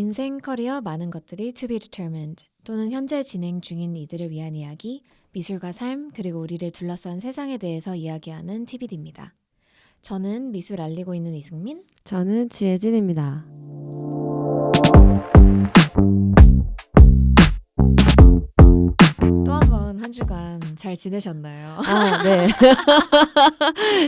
인생, 커리어, 많은 것들이 to be determined 또는 현재 진행 중인 이들을 위한 이야기, 미술과 삶, 그리고 우리를 둘러싼 세상에 대해서 이야기하는 TBD입니다. 저는 미술 알리고 있는 이승민. 저는 지혜진입니다. 또 한 번 한 주간 잘 지내셨나요? 아, 네.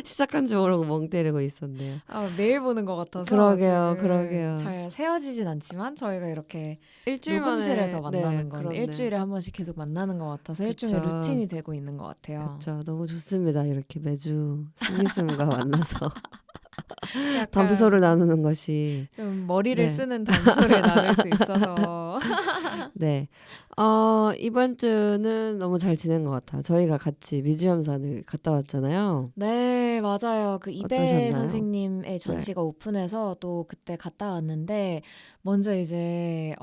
시작한 줄 모르고 멍 때리고 있었네요. 매일 보는 것 같아서 그러게요. 잘 세워지진 않지만 저희가 이렇게 일주일 녹음실에서 만에 만나는 건 그렇네. 일주일에 한 번씩 계속 만나는 것 같아서 일종의 그쵸. 루틴이 되고 있는 것 같아요. 그렇죠. 너무 좋습니다. 이렇게 매주 승희쌤과 만나서 약간 담소를 나누는 것이 좀 머리를 네. 쓰는 담소를 나눌 수 있어서 네. 이번 주는 너무 잘 지낸 것 같아요. 저희가 같이 뮤지엄산을 갔다 왔잖아요. 네, 맞아요. 그 이배 어떠셨나요? 선생님의 전시가 오픈해서 또 그때 갔다 왔는데 먼저 이제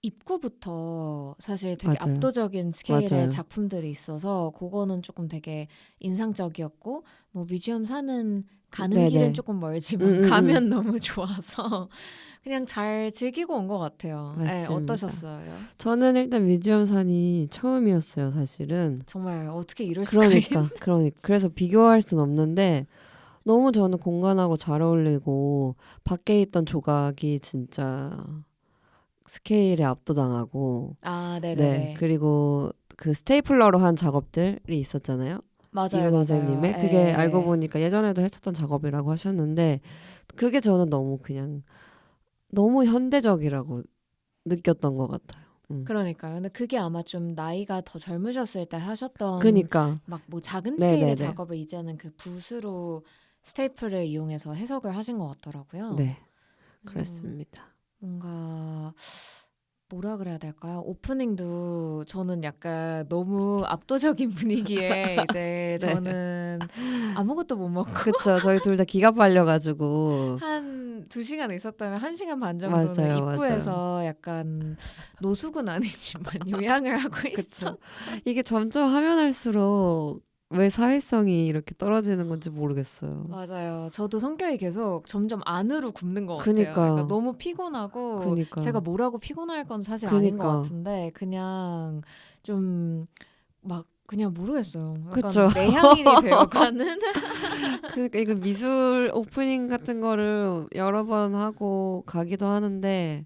입구부터 사실 되게 맞아요. 압도적인 스케일의 맞아요. 작품들이 있어서 그거는 조금 되게 인상적이었고 뭐 뮤지엄 사는 가는 네네. 길은 조금 멀지만 가면 너무 좋아서 그냥 잘 즐기고 온 것 같아요. 네, 맞습니다. 어떠셨어요? 저는 일단 뮤지엄산이 처음이었어요, 사실은. 정말 어떻게 이럴 수가 그러니까 그래서 비교할 순 없는데 너무 저는 공간하고 잘 어울리고 밖에 있던 조각이 진짜 스케일에 압도당하고 아, 네 네네네. 그리고 그 스테이플러로 한 작업들이 있었잖아요. 이배 맞아요. 선생님의 그게 예. 알고 보니까 예전에도 했었던 작업이라고 하셨는데 그게 저는 너무 그냥 너무 현대적이라고 느꼈던 것 같아요. 그러니까요. 근데 그게 아마 좀 나이가 더 젊으셨을 때 하셨던 그니까 막 뭐 작은 스케일의 네네네. 작업을 이제는 그 붓으로 스테이플을 이용해서 해석을 하신 것 같더라고요. 네 그래서 그렇습니다. 뭔가 뭐라 그래야 될까요? 오프닝도 저는 약간 너무 압도적인 분위기에 이제 네. 저는 아무것도 못 먹고 그쵸. 저희 둘 다 기가 빨려가지고 한 2시간 있었다면 1시간 반 정도는 맞아요. 입구에서 약간 노숙은 아니지만 요양을 하고 그쵸. 있어. 이게 점점 하면 할수록 왜 사회성이 이렇게 떨어지는 건지 모르겠어요. 맞아요. 저도 성격이 계속 점점 안으로 굽는 것 같아요. 그니까 그러니까 너무 피곤하고 그니까 제가 뭐라고 피곤할 건 사실 아닌 것 그니까 같은데 그냥 좀 막 그냥 모르겠어요. 약간 그쵸. 내향인이 되어가는 그러니까 이거 미술 오프닝 같은 거를 여러 번 하고 가기도 하는데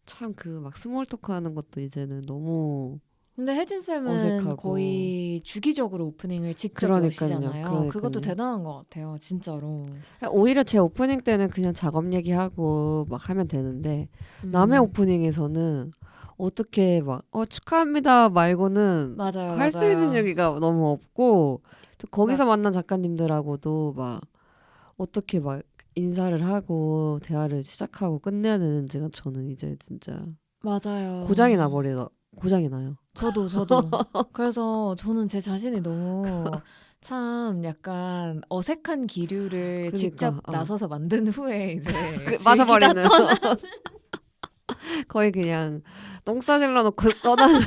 참 그 막 스몰 토크 하는 것도 이제는 너무 근데 혜진 쌤은 어색하고 거의 주기적으로 오프닝을 직접 그러니까요. 여시잖아요. 그것도 그러니까요. 대단한 것 같아요. 진짜로. 오히려 제 오프닝 때는 그냥 작업 얘기하고 막 하면 되는데 남의 오프닝에서는 어떻게 막 축하합니다 말고는 맞아요, 할 수 있는 맞아요. 얘기가 너무 없고 또 거기서 만난 작가님들하고도 막 어떻게 막 인사를 하고 대화를 시작하고 끝내야 되는지가 저는 이제 진짜 맞아요. 고장이 나요. 저도. 그래서 저는 제 자신이 너무 참 약간 어색한 기류를 직접 그러니까 나서서 만든 후에 이제 맞아버리는 거의 그냥 똥 싸질러 놓고 떠나는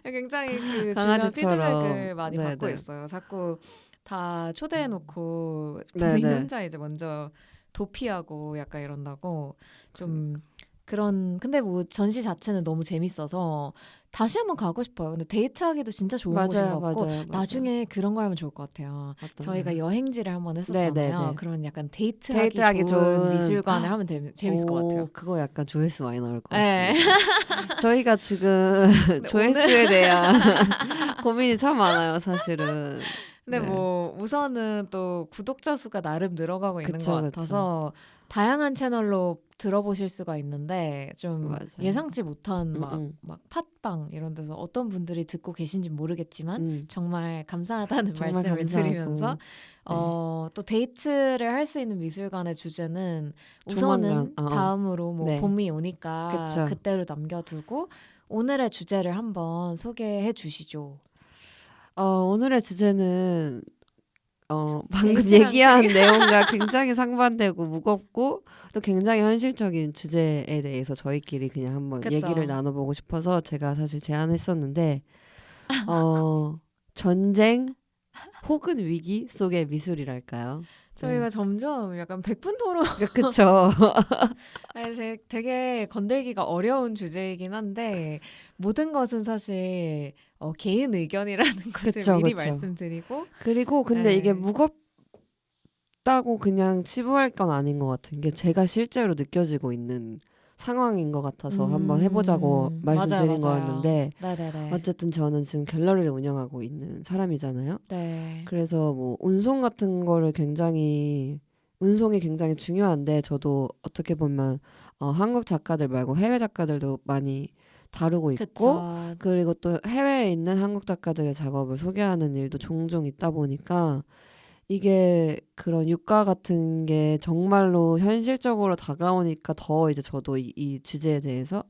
굉장히 그 주변 강아지처럼. 피드백을 많이 네네. 받고 있어요. 자꾸 다 초대해놓고 네네. 본인 혼자 이제 먼저 도피하고 약간 이런다고 좀 그런 근데 뭐 전시 자체는 너무 재밌어서 다시 한번 가고 싶어요. 근데 데이트하기도 진짜 좋은 곳인 것 같고 맞아요. 나중에 그런 걸 하면 좋을 것 같아요. 저희가 여행지를 한번 했었잖아요. 네네네. 그런 약간 데이트하기 데이트하기 좋은 좋은 미술관을 하면 재밌을 것 같아요. 그거 약간 조회수 많이 나올 것 네. 같습니다. 저희가 지금 조회수에 대한 고민이 참 많아요, 사실은. 근데 네. 뭐 우선은 또 구독자 수가 나름 늘어가고 있는 그쵸, 것 같아서 다양한 채널로 들어보실 수가 있는데 좀 맞아요. 예상치 못한 음. 막 팟빵 이런 데서 어떤 분들이 듣고 계신지 모르겠지만 정말 감사하다는 정말 말씀을 감사하고. 드리면서 네. 또 데이트를 할 수 있는 미술관의 주제는 우선은 조만간. 다음으로 뭐 네. 봄이 오니까 그쵸. 그때로 남겨두고 오늘의 주제를 한번 소개해 주시죠. 오늘의 주제는 방금 데이트랑 얘기한 내용과 굉장히 상반되고 무겁고 또 굉장히 현실적인 주제에 대해서 저희끼리 그냥 한번 그쵸. 얘기를 나눠보고 싶어서 제가 사실 제안했었는데 전쟁, 혹은 위기 속의 미술이랄까요? 저희가 점점 약간 백분 토론 그쵸. 아니, 되게 건들기가 어려운 주제이긴 한데 모든 것은 사실 개인 의견이라는 것을 그쵸, 미리 그쵸. 말씀드리고 그리고 근데 이게 네. 무겁다고 그냥 치부할 건 아닌 것 같은 게 제가 실제로 느껴지고 있는 상황인 것 같아서 한번 해보자고 맞아요, 말씀드린 맞아요. 거였는데 네네네. 어쨌든 저는 지금 갤러리를 운영하고 있는 사람이잖아요. 네. 그래서 뭐 운송 같은 거를 운송이 굉장히 중요한데 저도 어떻게 보면 한국 작가들 말고 해외 작가들도 많이 다루고 있고 그쵸. 그리고 또 해외에 있는 한국 작가들의 작업을 소개하는 일도 종종 있다 보니까 이게 그런 유가 같은 게 정말로 현실적으로 다가오니까 더 이제 저도 이 주제에 대해서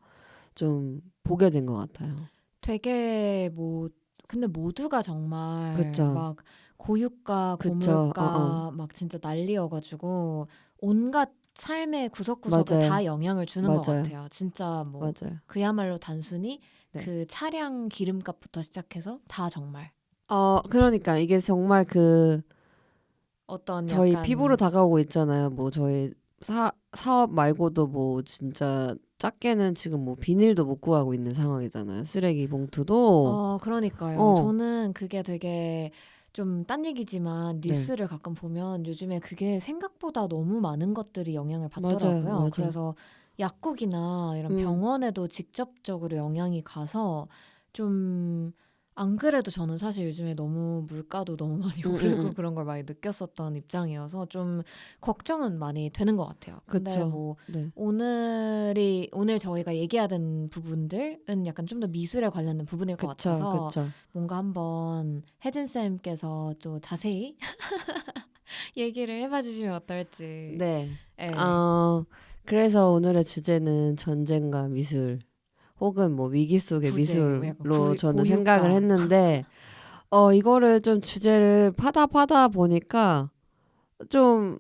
좀 보게 된 것 같아요. 되게 뭐 근데 모두가 정말 그쵸, 막 고유가, 그쵸, 고물가 막 진짜 난리여가지고 온갖 삶의 구석구석에 맞아요, 다 영향을 주는 것 맞아요, 같아요. 진짜 뭐 맞아요. 그야말로 단순히 네. 그 차량 기름값부터 시작해서 다 정말 그러니까 이게 정말 어떤 저희 피부로 약간 다가오고 있잖아요. 뭐 저희 사업 말고도 뭐 진짜 작게는 지금 뭐 비닐도 못 구하고 있는 상황이잖아요. 쓰레기 봉투도. 그러니까요. 어, 저는 그게 되게 좀 딴 얘기지만 네. 뉴스를 가끔 보면 요즘에 그게 생각보다 너무 많은 것들이 영향을 맞아요, 받더라고요. 맞아요. 그래서 약국이나 이런 음, 병원에도 직접적으로 영향이 가서 좀 안 그래도 저는 사실 요즘에 너무 물가도 너무 많이 음, 음, 오르고 음. 그런 걸 많이 느꼈었던 입장이어서 좀 걱정은 많이 되는 것 같아요. 근데 그쵸. 뭐 네. 오늘 저희가 얘기하던 부분들은 약간 좀 더 미술에 관련된 부분일 것 그쵸, 같아서 그쵸. 뭔가 한번 혜진 쌤께서 또 자세히 얘기를 해봐 주시면 어떨지. 네. 예. 어, 그래서 오늘의 주제는 전쟁과 미술 혹은 뭐 위기 속의 구제, 뭐 약간 미술로 저는 생각을 고유가. 했는데 이거를 좀 주제를 파다 보니까 좀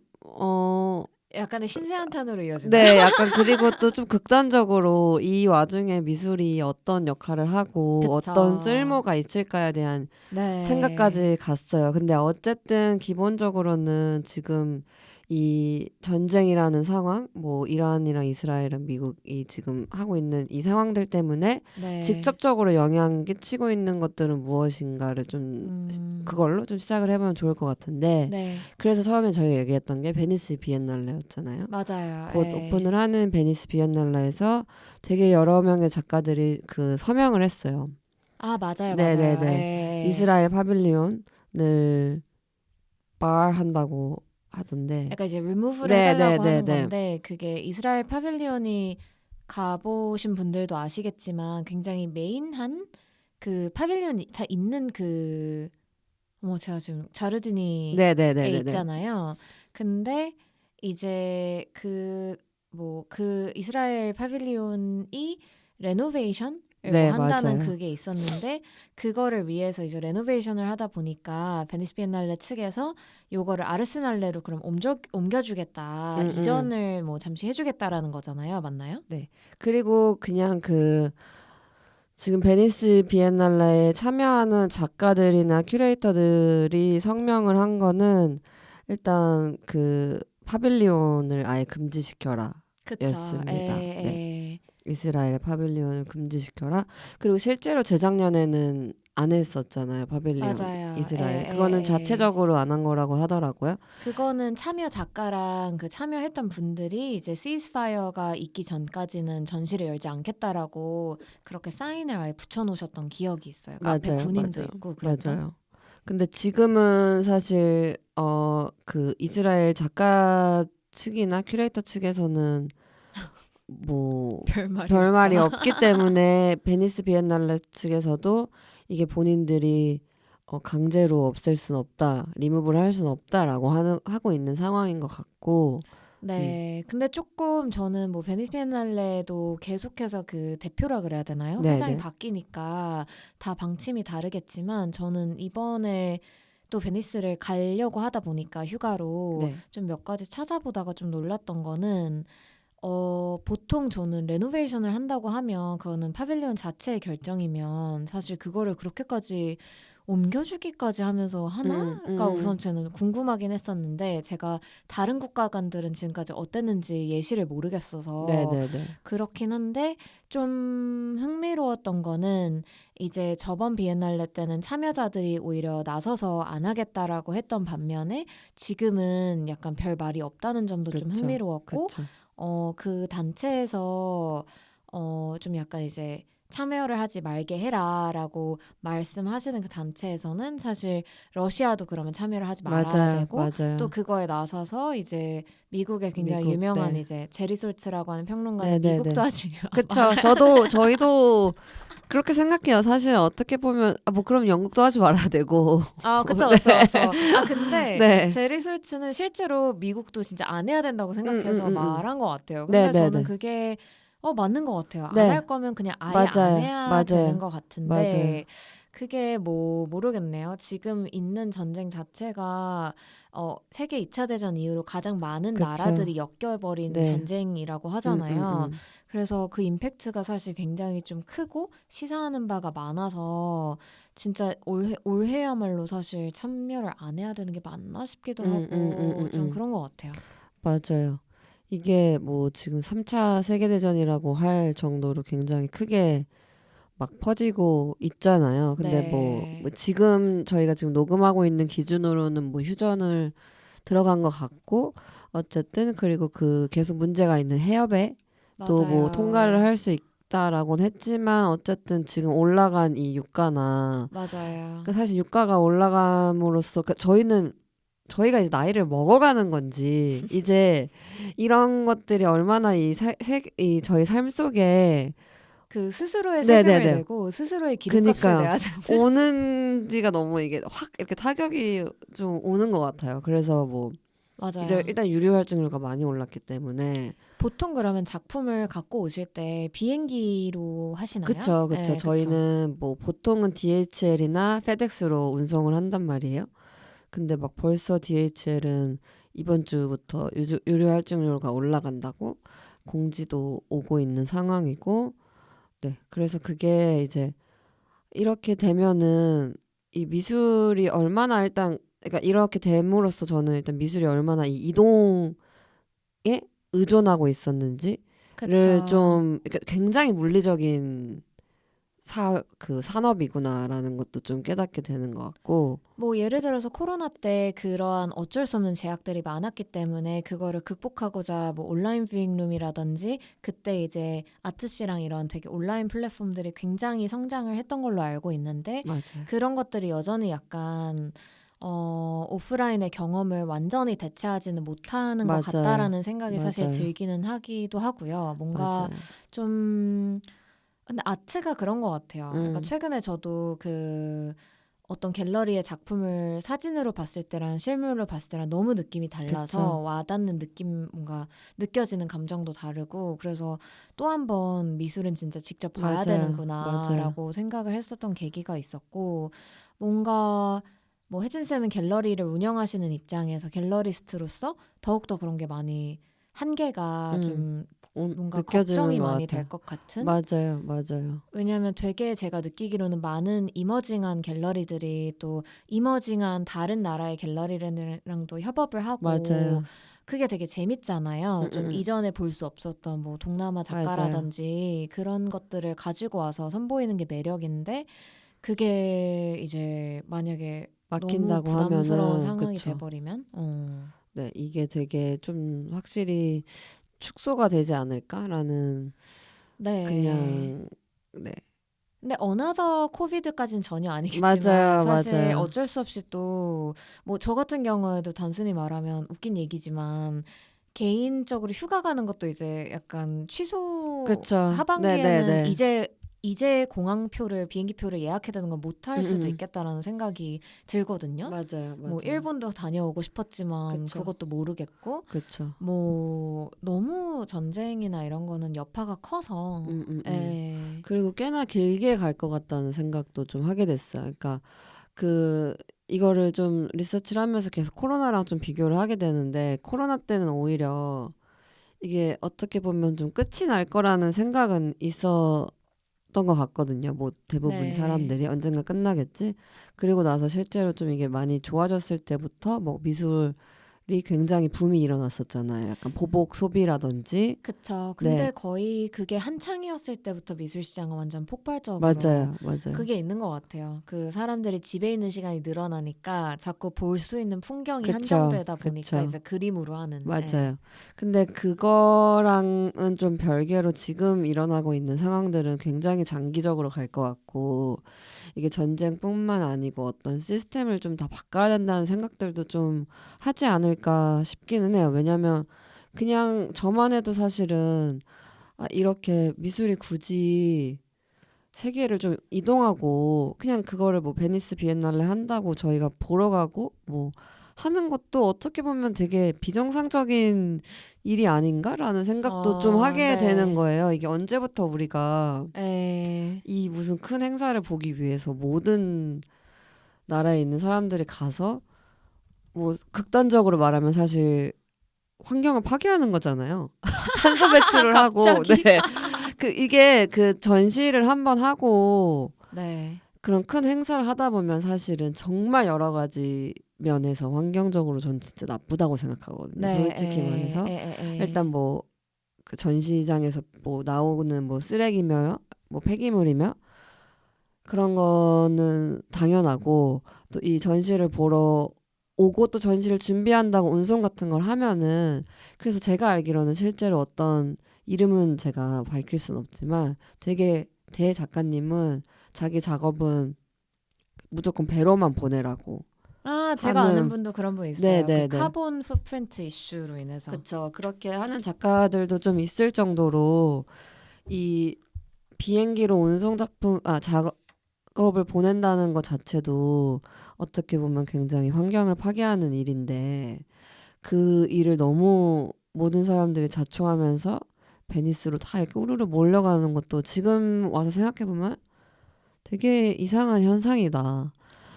약간의 신세한탄으로 이어지나요? 네, 약간 그리고 또 좀 극단적으로 이 와중에 미술이 어떤 역할을 하고 어떤 그쵸. 쓸모가 있을까에 대한 네. 생각까지 갔어요. 근데 어쨌든 기본적으로는 지금 이 전쟁이라는 상황, 뭐 이란이랑 이스라엘이랑 미국이 지금 하고 있는 이 상황들 때문에 네. 직접적으로 영향 끼치고 있는 것들은 무엇인가를 좀 음. 그걸로 좀 시작을 해보면 좋을 것 같은데 네. 그래서 처음에 저희가 얘기했던 게 베니스 비엔날레였잖아요. 맞아요. 곧 예. 오픈을 하는 베니스 비엔날레에서 되게 여러 명의 작가들이 그 서명을 했어요. 아, 맞아요, 맞아요. 네네네. 예. 이스라엘 파빌리온을 한다고 하던데. 약간 이제 리무브를 해달라고 하는 네네네네. 건데 그게 이스라엘 파빌리온이 가보신 분들도 아시겠지만 굉장히 메인한 그 파빌리온이 다 있는 그 제가 지금 자르디니에 네네네네네. 있잖아요. 근데 이제 그 이스라엘 파빌리온이 레노베이션을 뭐 네, 한다는 맞아요. 그게 있었는데 그거를 위해서 이제 레노베이션을 하다 보니까 베니스 비엔날레 측에서 요거를 아르세날레로 그럼 옮겨주겠다. 음, 음. 이전을 뭐 잠시 해주겠다라는 거잖아요. 맞나요? 네. 그리고 그냥 지금 베니스 비엔날레에 참여하는 작가들이나 큐레이터들이 성명을 한 거는 일단 파빌리온을 아예 금지시켜라 그쵸. 였습니다. 네. 에. 이스라엘 파빌리온을 금지시켜라. 그리고 실제로 재작년에는 안 했었잖아요. 파빌리온 맞아요. 이스라엘. 그거는 에. 자체적으로 안 한 거라고 하더라고요. 그거는 참여 작가랑 그 참여했던 분들이 이제 시즈파이어가 있기 전까지는 전시를 열지 않겠다라고 그렇게 사인을 아예 붙여놓으셨던 기억이 있어요. 그 앞에 맞아요, 군인도 맞아요, 있고 그랬던. 맞아요. 근데 지금은 사실 이스라엘 작가 측이나 큐레이터 측에서는 뭐 별말이 없다. 별말이 없기 때문에 베니스 비엔날레 측에서도 이게 본인들이 강제로 없앨 순 없다, 리무브를 할 순 없다라고 하고 있는 상황인 것 같고, 네. 근데 조금 저는 뭐 베니스 비엔날레도 계속해서 그 대표라 그래야 되나요? 회장이 네네, 바뀌니까 다 방침이 다르겠지만 저는 이번에 또 베니스를 가려고 하다 보니까 휴가로 네, 좀 몇 가지 찾아보다가 좀 놀랐던 거는 보통 저는 레노베이션을 한다고 하면 그거는 파빌리온 자체의 결정이면 사실 그거를 그렇게까지 옮겨주기까지 하면서 하나가 우선 저는 궁금하긴 했었는데 제가 다른 국가관들은 지금까지 어땠는지 예시를 모르겠어서 네네네. 그렇긴 한데 좀 흥미로웠던 거는 이제 저번 비엔날레 때는 참여자들이 오히려 나서서 안 하겠다라고 했던 반면에 지금은 약간 별 말이 없다는 점도 좀 그쵸. 흥미로웠고 그쵸. 그 단체에서 좀 약간 이제 참여를 하지 말게 해라라고 말씀하시는 그 단체에서는 사실 러시아도 그러면 참여를 하지 말아야 맞아요. 되고 또 맞아요. 그거에 나서서 이제 미국의 굉장히 미국, 유명한 네. 이제 제리 솔츠라고 하는 평론가는 미국도 네네네. 하지 그쵸. 저희도 그렇게 생각해요. 사실 어떻게 보면, 뭐, 그럼 영국도 하지 말아야 되고. 그쵸, 네. 그쵸, 그쵸. 근데 네. 제리 솔츠는 실제로 미국도 진짜 안 해야 된다고 생각해서 음. 말한 것 같아요. 근데 저는 네네네. 그게 맞는 것 같아요. 안 네. 할 거면 그냥 아예 안 맞아요. 해야 되는 맞아요. 것 맞아요. 같은데 그게 뭐 모르겠네요. 지금 있는 전쟁 자체가 세계 2차 대전 이후로 가장 많은 그쵸. 나라들이 엮여버린 네. 전쟁이라고 음, 음, 하잖아요. 음. 그래서 그 임팩트가 사실 굉장히 좀 크고 시사하는 바가 많아서 진짜 올해야말로 사실 참여를 안 해야 되는 게 맞나 싶기도 하고 좀 음. 그런 것 같아요. 맞아요. 이게 뭐 지금 3차 세계대전이라고 할 정도로 굉장히 크게 막 퍼지고 있잖아요. 근데 뭐 네, 지금 저희가 지금 녹음하고 있는 기준으로는 뭐 휴전을 들어간 것 같고 어쨌든 그리고 그 계속 문제가 있는 해협에 또 뭐 통과를 맞아요. 할 수 있다라고는 했지만 어쨌든 지금 올라간 이 유가나 맞아요. 그 사실 유가가 올라감으로써 저희가 이제 나이를 먹어가는 건지 이제 이런 것들이 얼마나 이 저희 삶 속에 그 스스로의 세금을 네네네. 내고 스스로의 기름값을 그니까요. 내야 되는 오는지가 너무 이게 확 이렇게 타격이 좀 오는 것 같아요. 그래서 뭐 이제 맞아요. 일단 유류 할증료가 많이 올랐기 때문에 보통 그러면 작품을 갖고 오실 때 비행기로 하시나요? 그쵸. 네, 그쵸. 저희는 뭐 보통은 DHL이나 페덱스로 운송을 한단 말이에요. 근데 막 벌써 DHL은 이번 주부터 유류 할증료가 올라간다고 공지도 오고 있는 상황이고, 네. 그래서 그게 이제 이렇게 되면은 이 미술이 얼마나 일단 그러니까 이렇게 됨으로써 저는 일단 미술이 얼마나 이 이동에 의존하고 있었는지를 그쵸. 좀 그러니까 굉장히 물리적인 그 산업이구나라는 것도 좀 깨닫게 되는 것 같고. 뭐 예를 들어서 코로나 때 그러한 어쩔 수 없는 제약들이 많았기 때문에 그거를 극복하고자 뭐 온라인 뷰잉룸이라든지 그때 이제 아트씨랑 이런 되게 온라인 플랫폼들이 굉장히 성장을 했던 걸로 알고 있는데 맞아요. 그런 것들이 여전히 약간 오프라인의 경험을 완전히 대체하지는 못하는 것 맞아요. 같다라는 생각이 사실 맞아요. 들기는 하기도 하고요. 뭔가 맞아요. 좀 근데 아트가 그런 것 같아요. 그러니까 음. 최근에 저도 그 어떤 갤러리의 작품을 사진으로 봤을 때랑 실물로 봤을 때랑 너무 느낌이 달라서 그쵸. 와닿는 느낌 뭔가 느껴지는 감정도 다르고 그래서 또 한 번 미술은 진짜 직접 봐야 맞아요. 되는구나라고 생각을 했었던 계기가 있었고 뭔가 뭐 혜진 쌤은 갤러리를 운영하시는 입장에서 갤러리스트로서 더욱더 그런 게 많이 한계가 음. 좀 뭔가 느껴지는 걱정이 것 많이 같아요. 될 것 같은 맞아요. 왜냐하면 되게 제가 느끼기로는 많은 이머징한 갤러리들이 또 이머징한 다른 나라의 갤러리랑도 협업을 하고 맞아요. 그게 되게 재밌잖아요. 좀 음. 이전에 볼 수 없었던 뭐 동남아 맞아요. 작가라든지 그런 것들을 가지고 와서 선보이는 게 매력인데 그게 이제 만약에 너무 막힌다고 부담스러운 하면은 상황이 그쵸. 돼버리면 네, 이게 되게 좀 확실히 축소가 되지 않을까라는 네. 그냥 네. 근데 어나더 코비드까지는 전혀 아니겠지만 사실 맞아요. 어쩔 수 없이 또 뭐 저 같은 경우에도 단순히 말하면 웃긴 얘기지만 개인적으로 휴가 가는 것도 이제 약간 취소 그쵸. 하반기에는 네네네. 이제 공항표를 비행기표를 예약해야 되는 건 못 할 수도 음. 있겠다라는 생각이 들거든요. 뭐 맞아요. 일본도 다녀오고 싶었지만 그쵸. 그것도 모르겠고 그쵸. 뭐 너무 전쟁이나 이런 거는 여파가 커서 음. 예. 그리고 꽤나 길게 갈 것 같다는 생각도 좀 하게 됐어요. 그러니까 그 이거를 좀 리서치를 하면서 계속 코로나랑 좀 비교를 하게 되는데 코로나 때는 오히려 이게 어떻게 보면 좀 끝이 날 거라는 생각은 있었던 것 같거든요. 뭐 대부분 네. 사람들이 언젠가 끝나겠지. 그리고 나서 실제로 좀 이게 많이 좋아졌을 때부터 뭐 미술이 굉장히 붐이 일어났었잖아요. 약간 보복 소비라든지. 그쵸. 네, 근데 거의 그게 한창이었을 때부터 미술 시장은 완전 폭발적으로 맞아요, 맞아요, 그게 있는 것 같아요. 그 사람들이 집에 있는 시간이 늘어나니까 자꾸 볼 수 있는 풍경이 그쵸, 한정되다 보니까 그쵸, 이제 그림으로 하는. 예. 맞아요. 근데 그거랑은 좀 별개로 지금 일어나고 있는 상황들은 굉장히 장기적으로 갈 것 같고, 이게 전쟁뿐만 아니고 어떤 시스템을 좀 다 바꿔야 된다는 생각들도 좀 하지 않을까 싶기는 해요. 왜냐면 그냥 저만 해도 사실은 이렇게 미술이 굳이 세계를 좀 이동하고 그냥 그거를 뭐 베니스 비엔날레 한다고 저희가 보러 가고 뭐 하는 것도 어떻게 보면 되게 비정상적인 일이 아닌가라는 생각도 좀 하게 되는 네. 거예요. 이게 언제부터 우리가 에, 이 무슨 큰 행사를 보기 위해서 모든 나라에 있는 사람들이 가서 뭐 극단적으로 말하면 사실 환경을 파괴하는 거잖아요. 탄소 배출을 하고 갑자기? 네. 그 이게 그 전시를 한번 하고 네. 그런 큰 행사를 하다 보면 사실은 정말 여러 가지 면에서 환경적으로 전 진짜 나쁘다고 생각하거든요. 네. 솔직히 말해서 일단 에. 뭐 그 전시장에서 뭐 나오는 뭐 쓰레기며 뭐 폐기물이며 그런 거는 당연하고 또 이 전시를 보러 오고 또 전시를 준비한다고 운송 같은 걸 하면은 그래서 제가 알기로는 실제로 어떤 이름은 제가 밝힐 순 없지만 되게 대 작가님은 자기 작업은 무조건 배로만 보내라고 제가 아는 하는 분도 그런 분 있어요. 그 네네네 카본 풋프린트 이슈로 인해서. 그쵸 그렇게 하는 작가들도 좀 있을 정도로 이 비행기로 운송 작품 작업을 보낸다는 것 자체도 어떻게 보면 굉장히 환경을 파괴하는 일인데 그 일을 너무 모든 사람들이 자초하면서 베니스로 다 이렇게 우르르 몰려가는 것도 지금 와서 생각해보면 되게 이상한 현상이다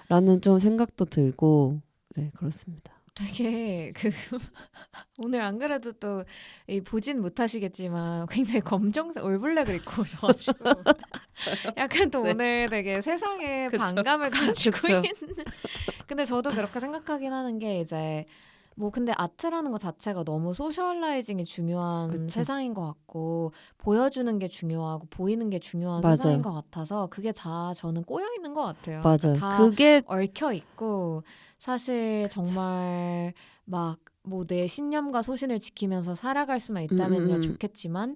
라는 좀 생각도 들고 네 그렇습니다. 되게 오늘 안 그래도 또 보진 못하시겠지만 굉장히 검정색 올블랙을 입고 오셔가지고 약간 또 네. 오늘 되게 세상에 그쵸. 반감을 가지고 그쵸. 있는. 근데 저도 그렇게 생각하긴 하는 게 이제 뭐 근데 아트라는 것 자체가 너무 소셜라이징이 중요한 그쵸. 세상인 것 같고 보여주는 게 중요하고 보이는 게 중요한 세상인 맞아요. 것 같아서 그게 다 저는 꼬여 있는 것 같아요. 그러니까 맞아요. 다 그게 얽혀 있고 사실 그쵸. 정말 막 뭐 내 신념과 소신을 지키면서 살아갈 수만 음, 음, 있다면야 음. 좋겠지만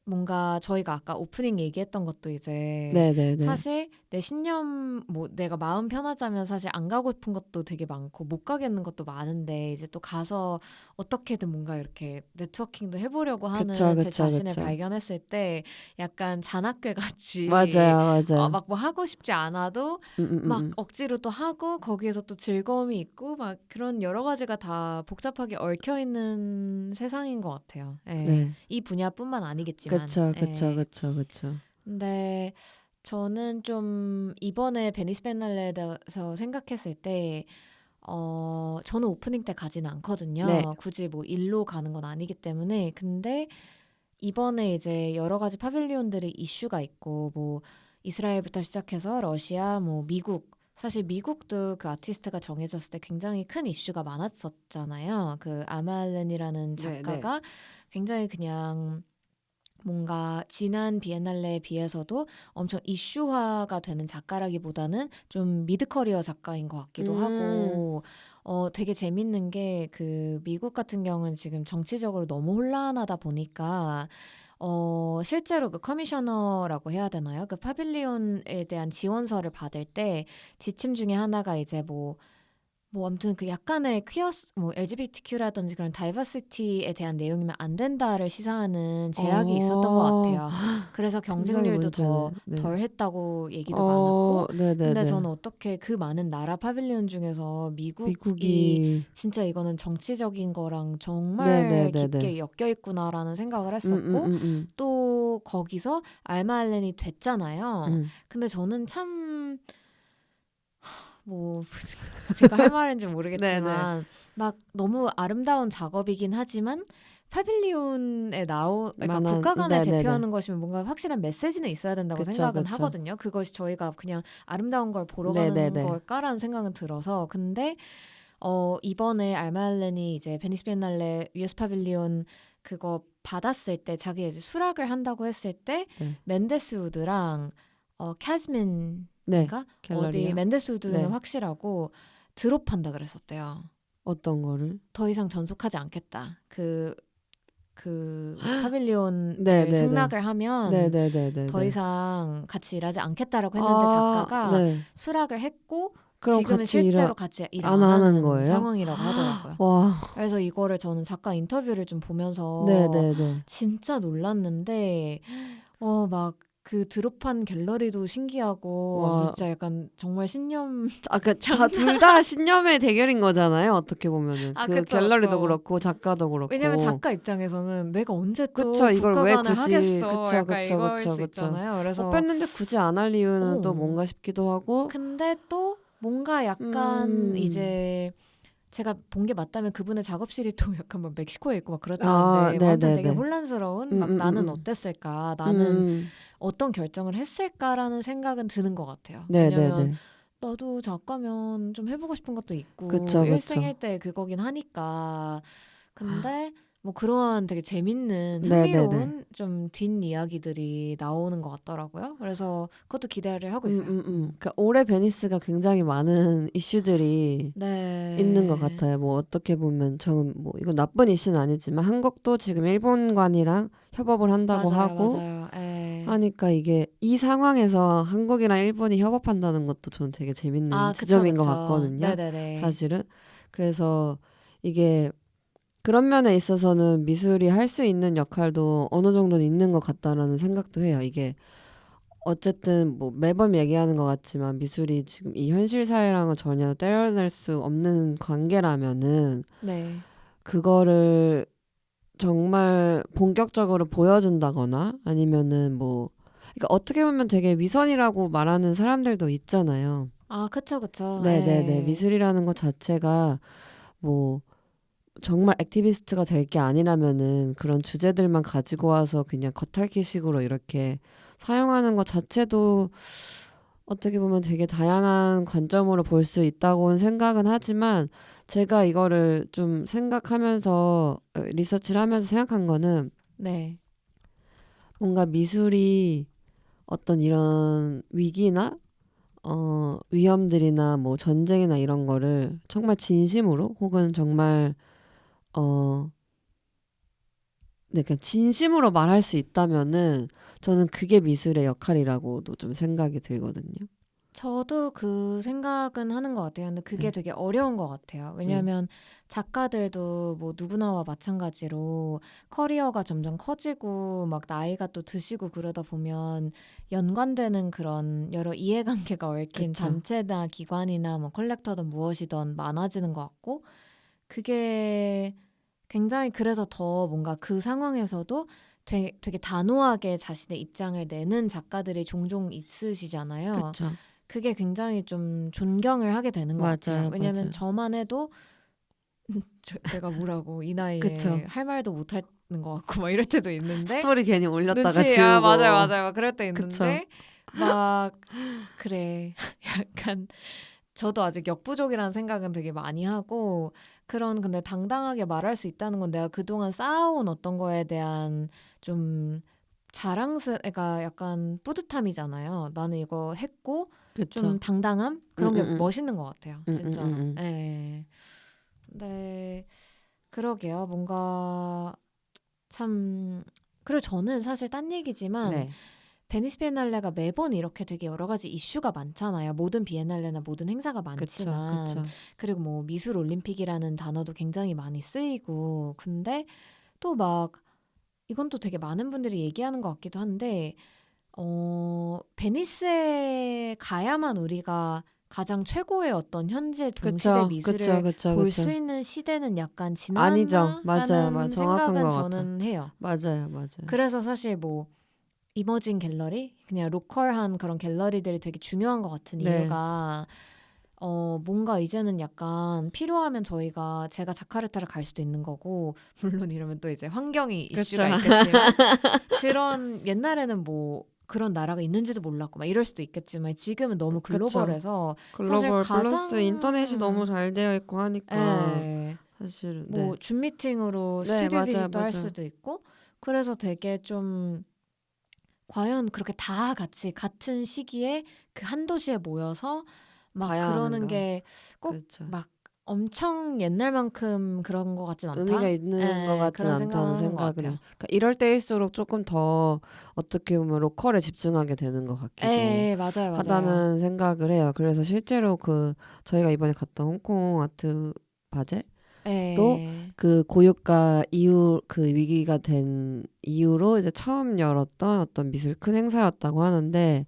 뭔가 저희가 아까 오프닝 얘기했던 것도 이제 네네네. 사실 내 신념 뭐 내가 마음 편하자면 사실 안 가고 싶은 것도 되게 많고 못 가겠는 것도 많은데 이제 또 가서 어떻게든 뭔가 이렇게 네트워킹도 해보려고 그쵸, 하는 제 그쵸, 자신을 그쵸. 발견했을 때 약간 잔악괴 같이 맞아요, 맞아요. 막 뭐 하고 싶지 않아도 음, 음, 음, 막 음. 억지로 또 하고 거기에서 또 즐거움이 있고 막 그런 여러 가지가 다 복잡하게 얽혀 있는 세상인 것 같아요. 예. 네. 이 분야뿐만 아니겠지만. 그쵸, 그쵸, 예. 그쵸, 그쵸. 근데 저는 좀 이번에 베니스 비엔날레에 대해서 생각했을 때 저는 오프닝 때 가지는 네. 않거든요. 굳이 뭐 일로 가는 건 아니기 때문에. 근데 이번에 이제 여러 가지 파빌리온들의 이슈가 있고 뭐 이스라엘부터 시작해서 러시아, 뭐 미국 사실 미국도 그 아티스트가 정해졌을 때 굉장히 큰 이슈가 많았었잖아요. 그 아말렌이라는 네, 네. 작가가 굉장히 그냥 뭔가 지난 비엔날레에 비해서도 엄청 이슈화가 되는 작가라기보다는 좀 미드커리어 작가인 것 같기도 음, 하고 되게 재밌는 게 그 미국 같은 경우는 지금 정치적으로 너무 혼란하다 보니까 실제로 그 커미셔너라고 해야 되나요? 그 파빌리온에 대한 지원서를 받을 때 지침 중에 하나가 이제 뭐 아무튼 그 약간의 퀴어 뭐 LGBTQ라든지 그런 다이버시티에 대한 내용이면 안 된다를 시사하는 제약이 있었던 것 어, 같아요. 그래서 굉장히 경쟁률도 더 문제네. 네. 덜 했다고 얘기도 많았고 근데 네네네. 저는 어떻게 그 많은 나라 파빌리온 중에서 미국이 미국이, 진짜 이거는 정치적인 거랑 정말 네네네네. 깊게 엮여 있구나라는 생각을 음, 음, 했었고 음, 음. 또 거기서 알마알렌이 됐잖아요. 음. 근데 저는 참 뭐 제가 할 말인지 네네. 모르겠지만 막 너무 아름다운 작업이긴 하지만 파빌리온에 그러니까 만한 국가관을 네네네. 대표하는 것이면 뭔가 확실한 메시지는 있어야 된다고 그쵸, 생각은 그쵸. 하거든요. 그것이 저희가 그냥 아름다운 걸 보러 가는 네네네. 걸까라는 생각은 들어서 근데 이번에 알말렌이 이제 베니스 비엔날레 US 파빌리온 그거 받았을 때 자기 이제 수락을 한다고 했을 때 네. 멘데스 우드랑 캐즈민인가 네. 어디 갤러리요. 멘데스 우드는 네. 확실하고 드롭한다 그랬었대요. 어떤 거를? 더 이상 전속하지 않겠다. 그 파빌리온을 네네네. 승낙을 하면 네네네네. 더 이상 같이 일하지 않겠다라고 했는데 아, 작가가 네. 수락을 했고 그럼 지금은 같이 실제로 같이 일 안 안 하는 하는 거예요? 상황이라고 하더라고요. 와, 그래서 이거를 저는 작가 인터뷰를 좀 보면서 네네네. 진짜 놀랐는데 막 그 드롭한 갤러리도 신기하고 와, 아무튼 진짜 약간 정말 신념 둘 다 신념의 대결인 거잖아요. 어떻게 보면은 그 그쵸, 갤러리도 그쵸. 그렇고 작가도 그렇고. 왜냐면 작가 입장에서는 내가 언제 또 그쵸, 이걸 왜 국가관을 굳이, 하겠어 그쵸, 약간 그쵸, 이걸 그쵸, 수 그쵸. 있잖아요. 그래서 뺐는데 굳이 안 할 이유는 또 어. 뭔가 싶기도 하고. 근데 또 뭔가 약간 음. 이제 제가 본 게 맞다면 그분의 작업실이 또 약간 막 멕시코에 있고 막 아, 그렇다는데 뭐 아무튼 되게 네네네. 혼란스러운 막 나는 어땠을까 나는 어떤 결정을 했을까라는 생각은 드는 것 같아요. 왜냐면 네네네. 나도 작가면 좀 해보고 싶은 것도 있고 그쵸, 그쵸. 일생일대 그거긴 하니까 근데 뭐 그런 되게 재밌는 네네네. 흥미로운 좀 뒷이야기들이 나오는 것 같더라고요. 그래서 그것도 기대를 하고 있어요. 그러니까 올해 베니스가 굉장히 많은 이슈들이 네. 있는 것 같아요. 뭐 어떻게 보면 저는 뭐 이거 나쁜 이슈는 아니지만 한국도 지금 일본관이랑 협업을 한다고 맞아요, 하고 맞아요. 예. 하니까 이게 이 상황에서 한국이랑 일본이 협업한다는 것도 저는 되게 재밌는 그쵸, 지점인 것 그쵸. 같거든요. 네네네. 사실은. 그래서 이게 그런 면에 있어서는 미술이 할 수 있는 역할도 어느 정도는 있는 것 같다라는 생각도 해요. 이게 어쨌든 뭐 매번 얘기하는 것 같지만 미술이 지금 이 현실 사회랑은 전혀 떼어낼 수 없는 관계라면은 네. 그거를 정말 본격적으로 보여준다거나 아니면은 뭐 그러니까 어떻게 보면 되게 위선이라고 말하는 사람들도 있잖아요. 그쵸, 그쵸. 네네네. 예. 미술이라는 것 자체가 뭐 정말 액티비스트가 될 게 아니라면은 그런 주제들만 가지고 와서 그냥 겉핥기식으로 이렇게 사용하는 것 자체도 어떻게 보면 되게 다양한 관점으로 볼 수 있다고는 생각은 하지만 제가 이거를 좀 생각하면서 리서치를 하면서 생각한 거는 네. 뭔가 미술이 어떤 이런 위기나 위험들이나 뭐 전쟁이나 이런 거를 정말 진심으로 혹은 정말 네, 그냥 진심으로 말할 수 있다면은 저는 그게 미술의 역할이라고도 좀 생각이 들거든요. 저도 그 생각은 하는 것 같아요. 근데 그게 네. 되게 어려운 것 같아요. 왜냐하면 작가들도 뭐 누구나와 마찬가지로 커리어가 점점 커지고 막 나이가 또 드시고 그러다 보면 연관되는 그런 여러 이해관계가 얽힌 그쵸. 단체나 기관이나 뭐 컬렉터든 무엇이든 많아지는 것 같고 그게 굉장히 그래서 더 뭔가 그 상황에서도 되게 단호하게 자신의 입장을 내는 작가들이 종종 있으시잖아요. 그쵸. 그게 굉장히 좀 존경을 하게 되는 것 같아요. 맞아요, 왜냐면 맞아요. 저만 해도 제가 뭐라고 이 나이에 그쵸. 할 말도 못 하는 것 같고 막 이럴 때도 있는데 스토리 괜히 올렸다가 눈치 지우고. 맞아요 맞아요 막 그럴 때 그쵸. 있는데 막 그래 약간 저도 아직 역부족이라는 생각은 되게 많이 하고 그런 근데 당당하게 말할 수 있다는 건 내가 그동안 쌓아온 어떤 거에 대한 좀 그러니까 약간 뿌듯함이잖아요. 나는 이거 했고 그쵸. 좀 당당함 그런 게 음. 멋있는 것 같아요. 진짜로. 예. 네. 그러게요. 뭔가 참 그리고 저는 사실 딴 얘기지만 네. 베니스 비엔날레가 매번 이렇게 되게 여러 가지 이슈가 많잖아요. 모든 비엔날레나 모든 행사가 그쵸. 많지만 그쵸. 그리고 뭐 미술 올림픽이라는 단어도 굉장히 많이 쓰이고 근데 또 막 이건 또 되게 많은 분들이 얘기하는 것 같기도 한데 베니스에 가야만 우리가 가장 최고의 어떤 현재 동시대 그쵸. 미술을 그쵸. 볼 그쵸. 수 있는 시대는 약간 아니죠. 맞아요. 지났나라는 정확한 생각은 것 같아. 저는 해요. 맞아요. 그래서 사실 뭐 이머징 갤러리 그냥 로컬한 그런 갤러리들이 되게 중요한 것 같은 네. 이유가 뭔가 이제는 약간 필요하면 제가 자카르타를 갈 수도 있는 거고, 물론 이러면 또 이제 환경이 그쵸. 이슈가 있겠지만, 그런 옛날에는 뭐 그런 나라가 있는지도 몰랐고 막 이럴 수도 있겠지만 지금은 너무 그쵸. 글로벌해서 사실 글로벌 플러스 인터넷이 너무 잘 되어 있고 하니까 예, 사실은 뭐 줌 미팅으로 네, 스튜디오 맞아요, 비짓도 할 맞아요. 수도 있고, 그래서 되게 좀 과연 그렇게 다 같이 같은 시기에 그 한 도시에 모여서 막 봐야 그러는 하는가. 게 꼭 그렇죠. 막 엄청 옛날만큼 그런 것 같진 의미가 않다. 있는 것 예, 같진 그런 생각은 않다는 하는 것 생각을 해요. 같아요. 그러니까 이럴 때일수록 조금 더 어떻게 보면 로컬에 집중하게 되는 것 같기도 예, 맞아요, 맞아요. 하다는 생각을 해요. 그래서 실제로 그 저희가 이번에 갔던 홍콩 아트 바젤도 예, 그 고유가 이후 그 위기가 된 이후로 이제 처음 열었던 어떤 미술 큰 행사였다고 하는데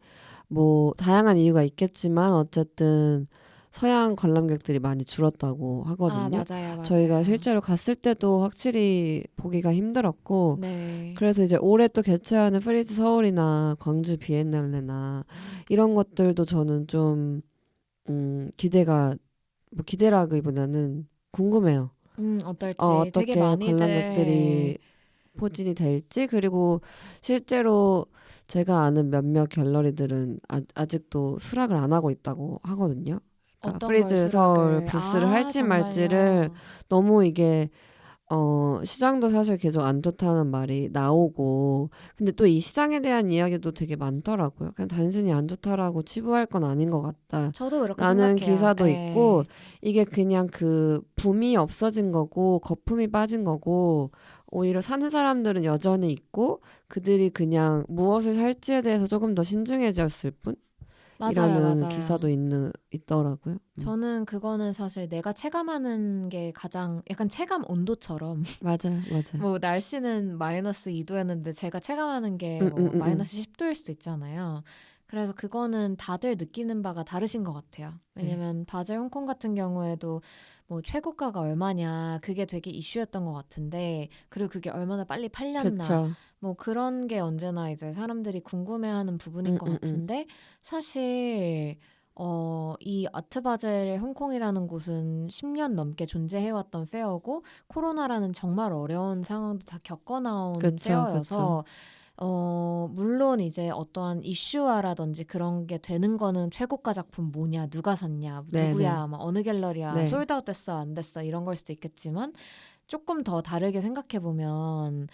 뭐 다양한 이유가 있겠지만 어쨌든 서양 관람객들이 많이 줄었다고 아, 하거든요. 맞아요, 저희가 맞아요. 실제로 갔을 때도 확실히 보기가 힘들었고 네. 그래서 이제 올해 또 개최하는 프리즈 서울이나 광주 비엔날레나 이런 것들도 저는 좀 기대가 뭐 기대라기보다는 궁금해요. 어떨지 되게 어떻게 많이들 관람객들이 포진이 될지 그리고 실제로 제가 아는 몇몇 갤러리들은 아직도 수락을 안 하고 있다고 하거든요. 그러니까 어떤 걸 프리즈 서울 수락을, 부스를 아, 할지 말지를 정말요? 너무 이게 시장도 사실 계속 안 좋다는 말이 나오고 근데 또 이 시장에 대한 이야기도 되게 많더라고요. 그냥 단순히 안 좋다라고 치부할 건 아닌 것 저도 그렇게 같다라는 생각해요. 기사도 있고 예. 이게 그냥 그 붐이 없어진 거고 거품이 빠진 거고 오히려 사는 사람들은 여전히 있고 그들이 그냥 무엇을 살지에 대해서 조금 더 신중해졌을 맞아요, 뿐이라는 기사도 맞아요. 있더라고요. 저는 그거는 사실 내가 체감하는 게 가장 약간 체감 온도처럼 맞아요, 맞아요. 뭐 날씨는 마이너스 2도였는데 제가 체감하는 게 음, 음, 뭐 음, 음. 마이너스 10도일 수도 있잖아요. 그래서 그거는 다들 느끼는 바가 다르신 것 같아요. 네. 왜냐면 바젤 홍콩 같은 경우에도 뭐 최고가가 얼마냐 그게 되게 이슈였던 것 같은데, 그리고 그게 얼마나 빨리 팔렸나 그쵸. 뭐 그런 게 언제나 이제 사람들이 궁금해하는 부분인 것 음. 같은데, 사실 이 아트바젤 홍콩이라는 곳은 10년 넘게 존재해왔던 페어고 코로나라는 정말 어려운 상황도 다 겪어 나온 그쵸, 그쵸. 페어여서 물론 이제 어떠한 이슈화라든지 그런 게 되는 거는 최고가 작품 뭐냐, 누가 샀냐, 네네. 누구야, 막 어느 갤러리야, 네. 솔드아웃 됐어, 안 됐어, 이런 걸 수도 있겠지만 조금 더 다르게 생각해 보면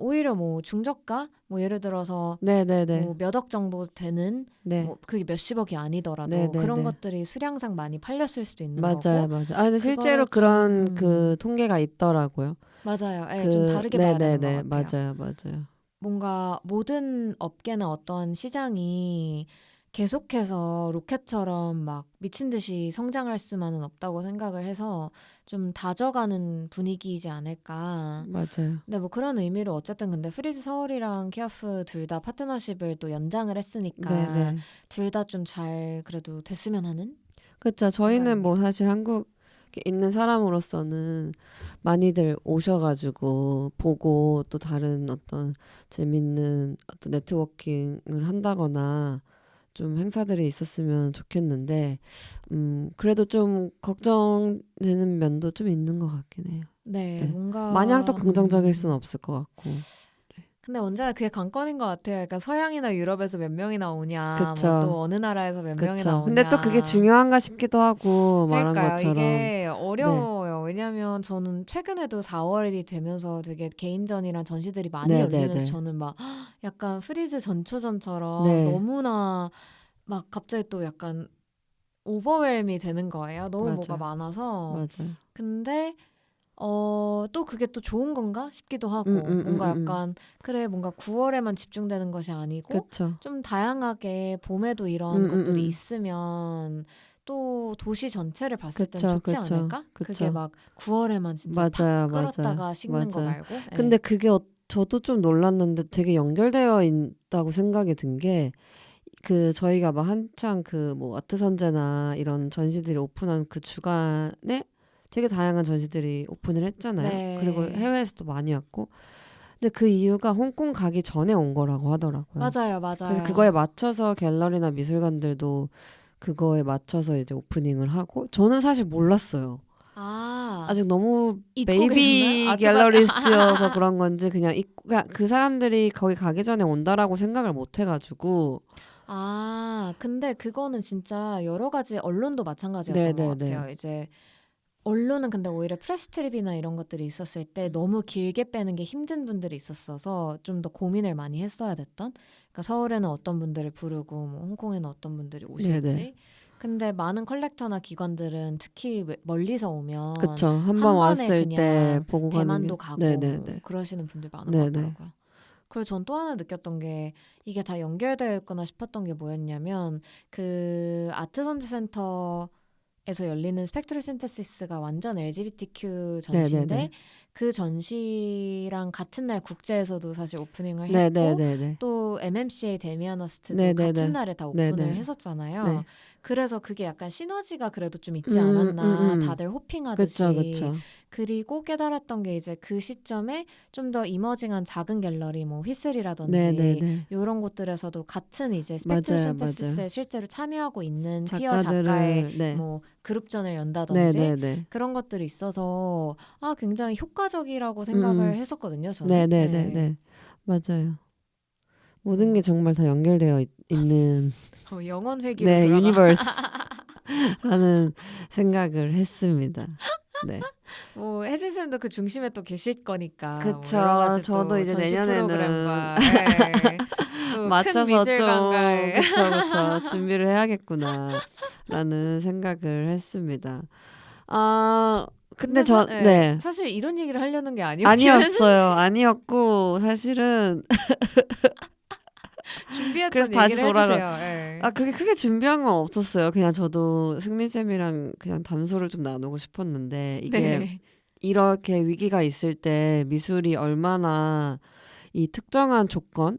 오히려 뭐 중저가, 뭐 예를 들어서 네네네. 뭐 몇 억 정도 되는, 네. 뭐 그게 몇십억이 아니더라도 그런 네네네. 것들이 수량상 많이 팔렸을 수도 있는 맞아요, 거고, 맞아요. 아, 근데 실제로 그거를 좀 그런 그 통계가 있더라고요. 맞아요. 예, 좀 다르게 봐야 되는 것 네네네. 같아요. 맞아요, 맞아요. 뭔가 모든 업계나 어떤 시장이 계속해서 로켓처럼 막 미친 듯이 성장할 수만은 없다고 생각을 해서 좀 다져가는 분위기이지 않을까. 맞아요. 근데 뭐 그런 의미로 어쨌든 근데 프리즈 서울이랑 키아프 둘 다 파트너십을 또 연장을 했으니까 네네. 둘 다 좀 잘 그래도 됐으면 하는 그쵸. 저희는 뭐 생각입니다. 사실 한국에 있는 사람으로서는 많이들 오셔가지고 보고 또 다른 어떤 재밌는 어떤 네트워킹을 한다거나 좀 행사들이 있었으면 좋겠는데, 그래도 좀 걱정되는 면도 좀 있는 것 같긴 해요. 네, 네. 마냥 또 뭔가 긍정적일 수는 없을 것 같고. 근데 언제나 그게 관건인 것 같아요. 그러니까 서양이나 유럽에서 몇 명이나 오냐, 뭐 그쵸. 또 어느 나라에서 몇 명이나 그쵸. 근데 또 그게 오냐. 중요한가 싶기도 하고, 말한 그러니까요. 것처럼. 이게 네. 어려워요. 왜냐면 저는 최근에도 4월이 되면서 되게 개인전이랑 전시들이 많이 열리면서 네네네. 저는 막 약간 프리즈 전초전처럼 네. 너무나 막 갑자기 또 약간 오버웰미 되는 거예요. 너무 뭐가 맞아요. 많아서. 맞아요. 근데 또 그게 또 좋은 건가 싶기도 음, 하고, 음, 음, 뭔가 음, 음. 약간 그래 뭔가 9월에만 집중되는 것이 아니고 그쵸. 좀 다양하게 봄에도 음, 이런 음, 것들이 음. 있으면 또 도시 전체를 봤을 땐 그쵸, 좋지 그쵸, 않을까? 그게 그쵸. 막 9월에만 진짜 팍 맞아요, 맞아요, 끌었다가 식는 거 맞아요. 말고. 예. 근데 그게 저도 좀 놀랐는데 되게 연결되어 있다고 생각이 든 게, 그 저희가 막 한창 그 뭐 아트 선제나 이런 전시들이 오픈한 그 주간에 되게 다양한 전시들이 오픈을 했잖아요. 그리고 네. 해외에서도 많이 왔고. 근데 그 이유가 홍콩 가기 전에 온 거라고 하더라고요. 맞아요, 그래서 그거에 맞아요. 맞춰서 갤러리나 미술관들도 그거에 맞춰서 이제 오프닝을 하고 저는 사실 몰랐어요. 아, 아직 너무 잊고 베이비 계셨나요? 갤러리스트여서 그런 건지 그냥 그 사람들이 거기 가기 전에 온다라고 생각을 못 해가지고 아, 근데 그거는 진짜 여러 가지 언론도 마찬가지였던 것 네네네. 같아요. 이제 언론은 근데 오히려 프레스 트립이나 이런 것들이 있었을 때 너무 길게 빼는 게 힘든 분들이 있었어서 좀 더 고민을 많이 했어야 됐던. 그러니까 서울에는 어떤 분들을 부르고 뭐 홍콩에는 어떤 분들이 네네. 오실지. 근데 많은 컬렉터나 기관들은 특히 멀리서 오면 그쵸. 한 번 한 번에 왔을 때 그냥 보고 가는 게 대만도 가고 뭐 네네네. 그러시는 분들 많은 것 네네. 같더라고요. 그리고 전 또 하나 느꼈던 게 이게 다 연결되어 있구나 싶었던 게 뭐였냐면 그 아트선즈센터에서 열리는 스펙트럴 신테시스가 완전 LGBTQ 전시인데 네네네. 그 전시랑 같은 날 국제에서도 사실 오프닝을 했고 네네네네. 또 MMCA 데미안 같은 네네네. 날에 다 오픈을 네네. 했었잖아요. 네. 그래서 그게 약간 시너지가 그래도 좀 있지 음, 음, 않았나 음. 다들 그쵸, 호핑하듯이. 그쵸. 그리고 깨달았던 게 이제 그 시점에 좀 더 이머징한 작은 갤러리 뭐 휘슬이라든지 네네네. 이런 곳들에서도 같은 이제 스펙트럴 맞아요, 맞아요. 신테시스에 실제로 참여하고 있는 퀴어 작가의 작가들을, 네. 뭐 그룹전을 연다든지 네네네. 그런 것들이 있어서 아 굉장히 효과적이라고 음, 생각을 했었거든요, 저는. 네. 네네네네. 맞아요. 모든 게 뭐 정말 다 연결되어 있는, 영혼 회귀로 네, 돌아가. 유니버스라는 생각을 했습니다. 네. 뭐 혜진 쌤도 그 중심에 또 계실 거니까 뭐 여러 그쵸. 가지 저도 또 이제 전시 내년에는 프로그램과 또 큰 맞춰서 좀, 미술관과의 그쵸. 준비를 해야겠구나라는 생각을 했습니다. 아, 근데 근데 네. 사실 이런 얘기를 하려는 게 아니었긴 아니었어요. 아니었고, 사실은, 그래서 준비했던 다시 얘기를 해주세요. 예. 그렇게 크게 준비한 건 없었어요. 그냥 저도 승민쌤이랑 그냥 담소를 좀 나누고 싶었는데, 이게 네. 이렇게 위기가 있을 때 미술이 얼마나 이 특정한 조건에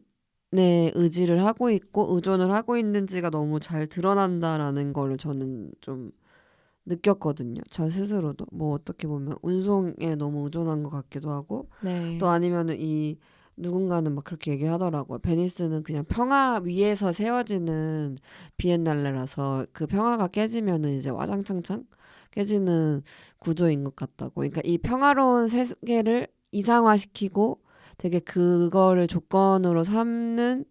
의지를 하고 있고 의존을 하고 있는지가 너무 잘 드러난다라는 거를 저는 좀 느꼈거든요. 저 스스로도 뭐 어떻게 보면 운송에 너무 의존한 것 같기도 하고 또 네. 아니면은 이 누군가는 막 그렇게 얘기하더라고요. 베니스는 그냥 평화 위에서 세워지는 비엔날레라서 그 평화가 깨지면은 이제 와장창창 깨지는 구조인 것 같다고. 그러니까 이 평화로운 세계를 이상화시키고 되게 그거를 조건으로 삼는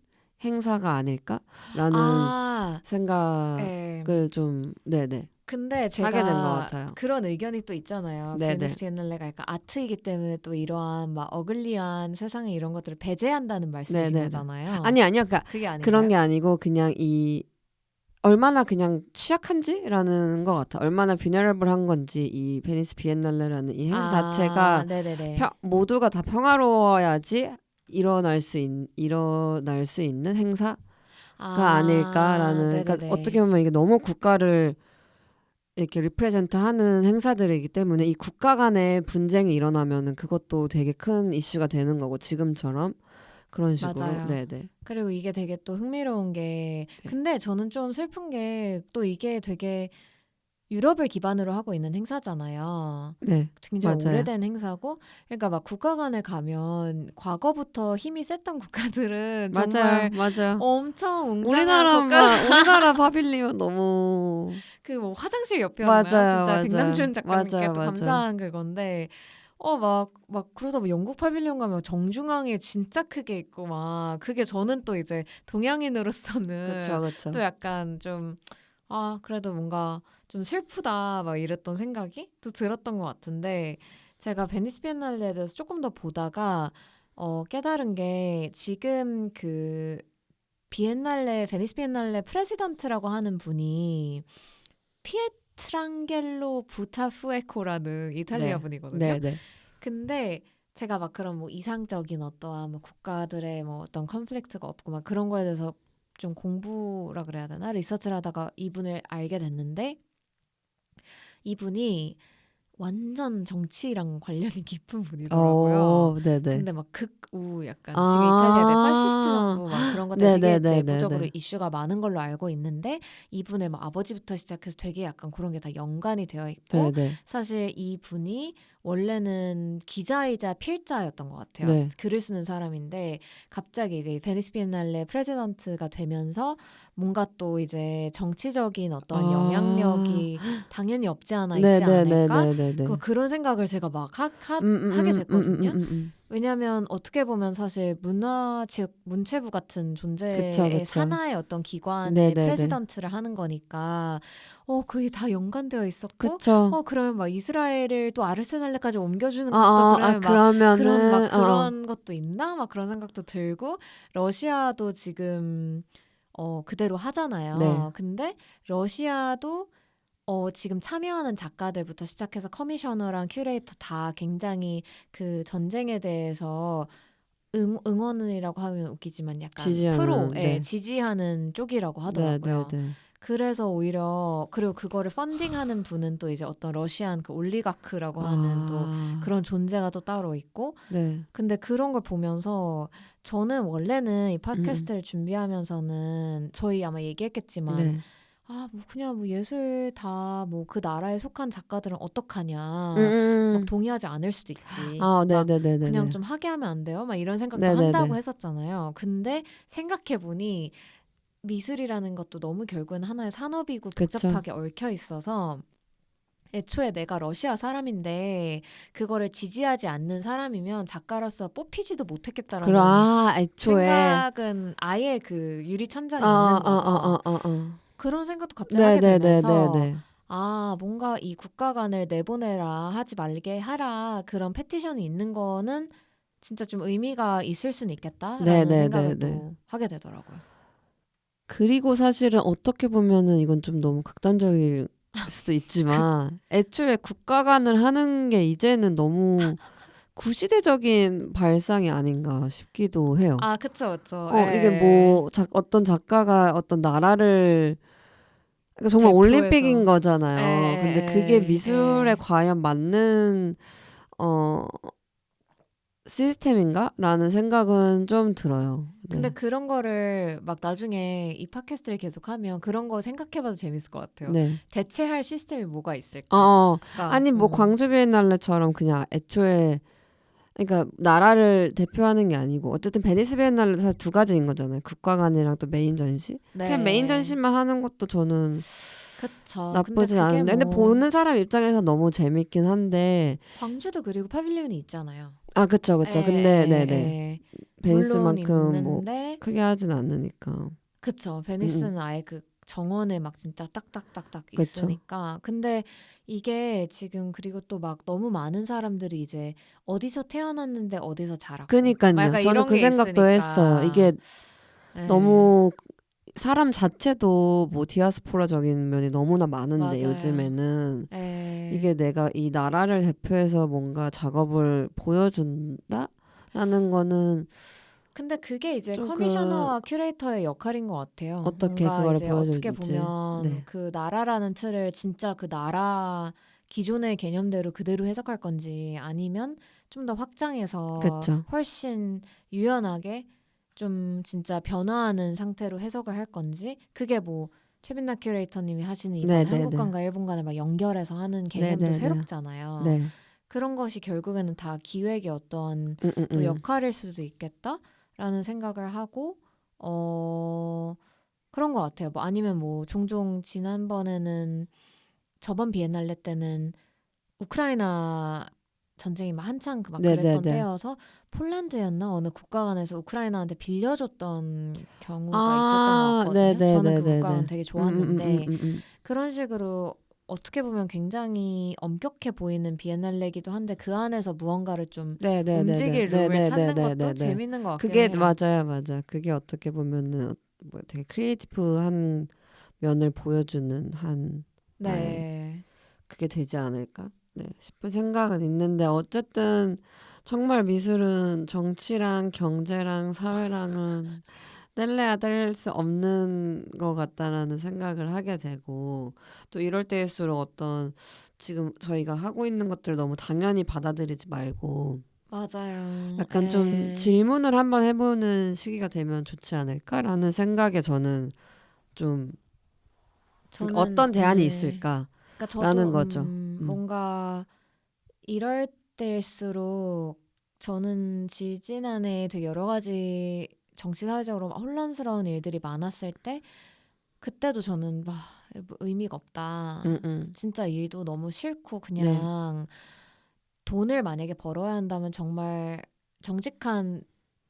행사가 아닐까라는 아, 예. 생각을 좀 네네 근데 하게 된 것 제가 같아요. 그런 의견이 또 있잖아요. 네네 베니스 비엔날레가 약간 아트이기 때문에 또 이러한 막 어글리한 세상에 이런 것들을 배제한다는 말씀이신 네네네. 거잖아요. 아니요. 그러니까 그게 그런 아닌가요? 게 아니고 그냥 이 얼마나 그냥 취약한지라는 것 같아. 얼마나 뷰너러블한 건지 이 베니스 비엔날레라는 이 행사 아, 자체가 네네네. 모두가 다 평화로워야지 일어날 수 있는 행사가 아, 아닐까라는. 그러니까 어떻게 네네네. 보면 이게 너무 국가를 이렇게 리프레젠트하는 행사들이기 때문에 이 국가 간의 분쟁이 일어나면은 그것도 되게 큰 이슈가 되는 거고 지금처럼 그런 식으로 맞아요. 네네 그리고 이게 되게 또 흥미로운 게, 네. 근데 저는 좀 슬픈 게 또 이게 되게 유럽을 기반으로 하고 있는 행사잖아요. 네, 굉장히 맞아요. 오래된 행사고, 그러니까 막 국가간에 가면 과거부터 힘이 셌던 국가들은 맞아요. 정말 맞아요. 엄청 웅장한 국가, 우리나라 파빌리온 너무 그 뭐 화장실 옆이었나요? 맞아요. 진짜 맞아요. 백남준 작가님께 맞아요. 또 맞아요. 감사한 그건데, 막 그러다 뭐 영국 파빌리온 가면 정중앙에 진짜 크게 있고 막 그게 저는 또 이제 동양인으로서는 그쵸, 그쵸. 또 약간 좀 그래도 뭔가 좀 슬프다 막 이랬던 생각이 또 들었던 것 같은데 제가 베니스 비엔날레에 대해서 조금 더 보다가 깨달은 게 지금 그 베니스 비엔날레 프레지던트라고 하는 분이 피에트랑겔로 부타푸에코라는 이탈리아 네. 분이거든요. 네, 네. 근데 제가 막 그런 뭐 이상적인 어떠한 뭐 국가들의 뭐 어떤 컨플릭트가 없고 막 그런 거에 대해서 좀 공부라 그래야 되나? 리서치를 하다가 이분을 알게 됐는데 이분이 완전 정치랑 관련이 깊은 분이더라고요. 네, 네. 근데 막 극우 약간 지금 이탈리아의 파시스트 아. 정부 막 그런 이런 것들 되게 네네네네네. 내부적으로 이슈가 많은 걸로 알고 있는데 이분의 뭐 아버지부터 시작해서 되게 약간 그런 게 다 연관이 되어 있고 네네. 사실 이분이 원래는 기자이자 필자였던 것 같아요. 네. 글을 쓰는 사람인데 갑자기 이제 베니스 비엔날레 프레지던트가 되면서 뭔가 또 이제 정치적인 어떤 아. 영향력이 당연히 없지 않아 있지 않을까? 네네네네네네. 그런 생각을 제가 막 하게 됐거든요. 음음음음음음음음. 왜냐하면 어떻게 보면 사실 문체부 같은 그쵸, 존재의 그쵸. 산하의 어떤 기관의 네네네. 프레지던트를 하는 거니까 그게 다 연관되어 있었고 그쵸. 그러면 막 이스라엘을 또 아르세날레까지 옮겨주는 것도 그러면 막 그러면은 그런 것도 있나? 막 그런 생각도 들고 러시아도 지금 그대로 네. 하잖아요. 근데 러시아도 지금 참여하는 작가들부터 시작해서 커미셔너랑 큐레이터 다 굉장히 그 전쟁에 대해서 응원이라고 하면 웃기지만 약간 지지하는 네. 지지하는 쪽이라고 하더라고요. 네네네. 그래서 오히려 그리고 그거를 펀딩하는 분은 또 이제 어떤 러시안 그 올리가크라고 하는 또 아. 그런 존재가 또 따로 있고 네. 근데 그런 걸 보면서 저는 원래는 이 음음. 팟캐스트를 준비하면서는 저희 아마 얘기했겠지만 네. 뭐 그냥 뭐 예술 다 뭐 그 나라에 속한 작가들은 어떡하냐. 막 음음. 동의하지 않을 수도 있지. 아 막 그냥 네네네네네. 좀 하게 하면 안 돼요? 막 이런 생각도 한다고 네네네. 했었잖아요. 근데 생각해 보니 미술이라는 것도 너무 결국은 하나의 산업이고 그쵸. 복잡하게 얽혀 있어서 애초에 내가 러시아 사람인데 그거를 지지하지 않는 사람이면 작가로서 뽑히지도 못했겠다라는 애초에. 생각은 아예 그 유리천장이 있는 거죠. 그런 생각도 갑자기 하게 되면서 네네네네네. 뭔가 이 국가관을 내보내라 하지 말게 하라 그런 페티션이 있는 거는 진짜 좀 의미가 있을 수는 있겠다라는 생각을 네네네네. 또 하게 되더라고요. 그리고 사실은 어떻게 보면은 이건 좀 너무 극단적일 수도 그, 있지만 애초에 국가관을 하는 게 이제는 너무 구시대적인 발상이 아닌가 싶기도 해요. 그쵸, 그쵸. 이게 예. 뭐 어떤 작가가 어떤 나라를 그러니까 정말 올림픽인 대표해서. 예, 거잖아요. 근데 그게 예, 예, 미술에 예. 과연 맞는 어 시스템인가라는 생각은 좀 들어요. 근데 네. 그런 거를 막 나중에 이 팟캐스트를 계속하면 그런 거 생각해봐도 재밌을 것 같아요. 네. 대체할 시스템이 뭐가 어, 있을까? 어. 그러니까 아니 뭐 광주 비엔날레처럼 그냥 애초에 그러니까 나라를 대표하는 게 아니고 어쨌든 베니스 비엔날레 사실 두 가지인 거잖아요. 국가관이랑 또 메인 전시. 그냥 메인 네, 전시만 하는 것도 저는 그쵸. 근데 나쁘진 그게 않은데 근데 뭐 보는 사람 입장에서 너무 재밌긴 한데 광주도 그리고 파빌리온이 있잖아요. 그쵸 에, 그쵸. 근데 에, 네네 에. 물론 베니스만큼 뭐 있는데 크게 하진 않으니까. 그쵸. 음, 베니스는 아예 그 정원에 막 진짜 딱딱딱딱 그쵸. 있으니까. 근데 이게 지금 그리고 또 막 너무 많은 사람들이 이제 어디서 태어났는데 어디서 자랐고 막 그니까요. 약간 저는 이런 그 게 생각도 했어요. 있으니까. 이게 예, 너무 사람 자체도 뭐 디아스포라적인 면이 너무나 많은데 맞아요. 요즘에는 예. 이게 내가 이 나라를 대표해서 뭔가 작업을 보여준다? 라는 거는 근데 그게 이제 좀 그 커미셔너와 큐레이터의 역할인 것 같아요. 어떻게 뭔가 그거를 이제 어떻게 보여줄지. 보면 네. 그 나라라는 틀을 진짜 그 나라 기존의 개념대로 그대로 해석할 건지 아니면 좀 더 확장해서 그쵸. 훨씬 유연하게 좀 진짜 변화하는 상태로 해석을 할 건지 그게 뭐 최빈나 큐레이터님이 하시는 이번에 네네네. 한국관과 일본관을 막 연결해서 하는 개념도 네네네. 새롭잖아요. 네. 그런 것이 결국에는 다 기획의 어떤 음, 음, 또 음. 역할일 수도 있겠다라는 생각을 하고 그런 것 같아요. 뭐 아니면 뭐 종종 지난번에는 저번 비엔날레 때는 우크라이나 전쟁이 막 한창 막 그랬던 네네네. 때여서 폴란드였나 어느 국가관에서 우크라이나한테 빌려줬던 경우가 있었던 것 같거든요. 저는 그 국가관 네네네네네. 되게 좋았는데 음. 그런 식으로 어떻게 보면 굉장히 엄격해 보이는 비엔날레기도 한데 그 안에서 무언가를 좀 네네네네. 움직일 룸을 찾는 것도 네네네네네네. 재밌는 것 같기는 그게 해요. 맞아요, 맞아. 그게 어떻게 보면은 뭐 되게 크리에이티브한 면을 보여주는 한 나의 네. 그게 되지 않을까? 네, 싶은 생각은 있는데 어쨌든 정말 미술은 정치랑 경제랑 사회랑은 뗄래야 뗄 수 없는 것 같다라는 생각을 하게 되고 또 이럴 때일수록 어떤 지금 저희가 하고 있는 것들을 너무 당연히 받아들이지 말고 맞아요. 약간 좀 예. 질문을 한번 해보는 시기가 되면 좋지 않을까라는 생각에 저는 좀 그러니까 저는 어떤 대안이 예. 있을까라는 그러니까 저도 거죠. 뭔가 이럴 때일수록 저는 지지난해 되게 여러 가지 정치 사회적으로 막 혼란스러운 일들이 많았을 때 그때도 저는 막 의미가 없다. 음. 진짜 일도 너무 싫고 네. 그냥 돈을 만약에 벌어야 한다면 정말 정직한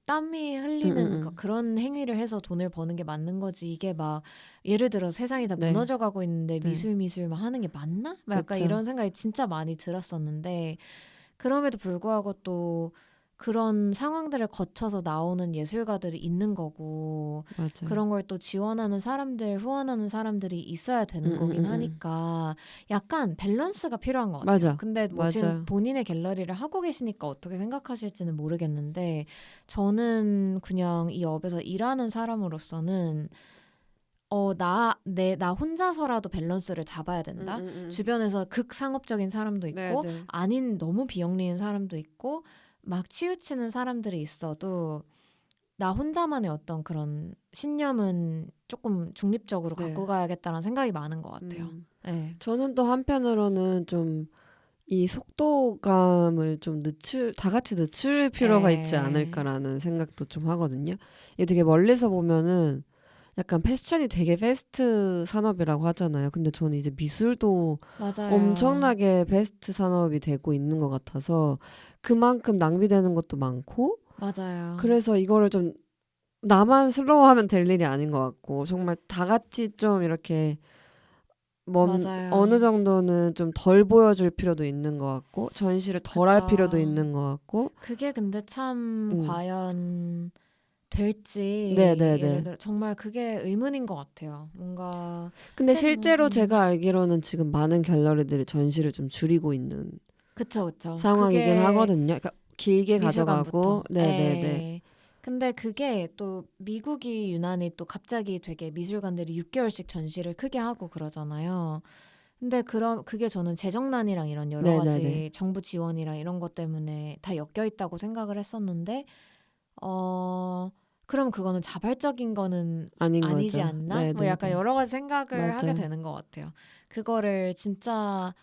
땀이 흘리는 음. 그런 행위를 해서 돈을 버는 게 맞는 거지. 이게 막 예를 들어 세상이 다 네. 무너져 가고 있는데 네. 미술 막 하는 게 맞나? 막 약간 그쵸. 이런 생각이 진짜 많이 들었었는데 그럼에도 불구하고 또 그런 상황들을 거쳐서 나오는 예술가들이 있는 거고 맞아요. 그런 걸 또 지원하는 사람들, 후원하는 사람들이 있어야 되는 거긴 음. 하니까 약간 밸런스가 필요한 것 같아요. 맞아. 근데 뭐 지금 맞아요. 본인의 갤러리를 하고 계시니까 어떻게 생각하실지는 모르겠는데 저는 그냥 이 업에서 일하는 사람으로서는 나 혼자서라도 밸런스를 잡아야 된다. 주변에서 극상업적인 사람도 있고 네네. 아닌 너무 비영리인 사람도 있고 막 치우치는 사람들이 있어도 나 혼자만의 어떤 그런 신념은 조금 중립적으로 네. 갖고 가야겠다는 생각이 많은 것 같아요. 네. 저는 또 한편으로는 좀 이 속도감을 좀 다 같이 늦출 필요가 있지 에, 않을까라는 생각도 좀 하거든요. 이게 되게 멀리서 보면은 약간 패션이 되게 패스트 산업이라고 하잖아요. 근데 저는 이제 미술도 맞아요. 엄청나게 패스트 산업이 되고 있는 것 같아서 그만큼 낭비되는 것도 많고 맞아요. 그래서 이거를 좀 나만 슬로우하면 될 일이 아닌 것 같고 정말 다 같이 좀 이렇게 어느 맞아요. 정도는 좀 덜 보여줄 필요도 있는 것 같고 전시를 덜 할 필요도 그쵸. 있는 것 같고 그게 근데 참 음. 과연 될지 예를 네네네. 들어 정말 그게 의문인 것 같아요. 뭔가 근데 근데 뭐 실제로 제가 알기로는 지금 많은 갤러리들이 전시를 좀 줄이고 있는 그쵸. 상황이긴 그게 하거든요. 그러니까 길게 가져가고 미술관부터. 네네네. 에. 근데 그게 또 미국이 유난히 또 갑자기 되게 미술관들이 6개월씩 전시를 크게 하고 그러잖아요. 근데 그럼 그게 저는 재정난이랑 이런 여러 네네네. 가지 정부 지원이랑 이런 것 때문에 다 엮여 있다고 생각을 했었는데 어 그럼 그거는 자발적인 거는 아닌 아니지 거죠. 않나? 뭐 약간 네네네. 여러 가지 생각을 하게 맞아요. 되는 것 같아요. 그거를 진짜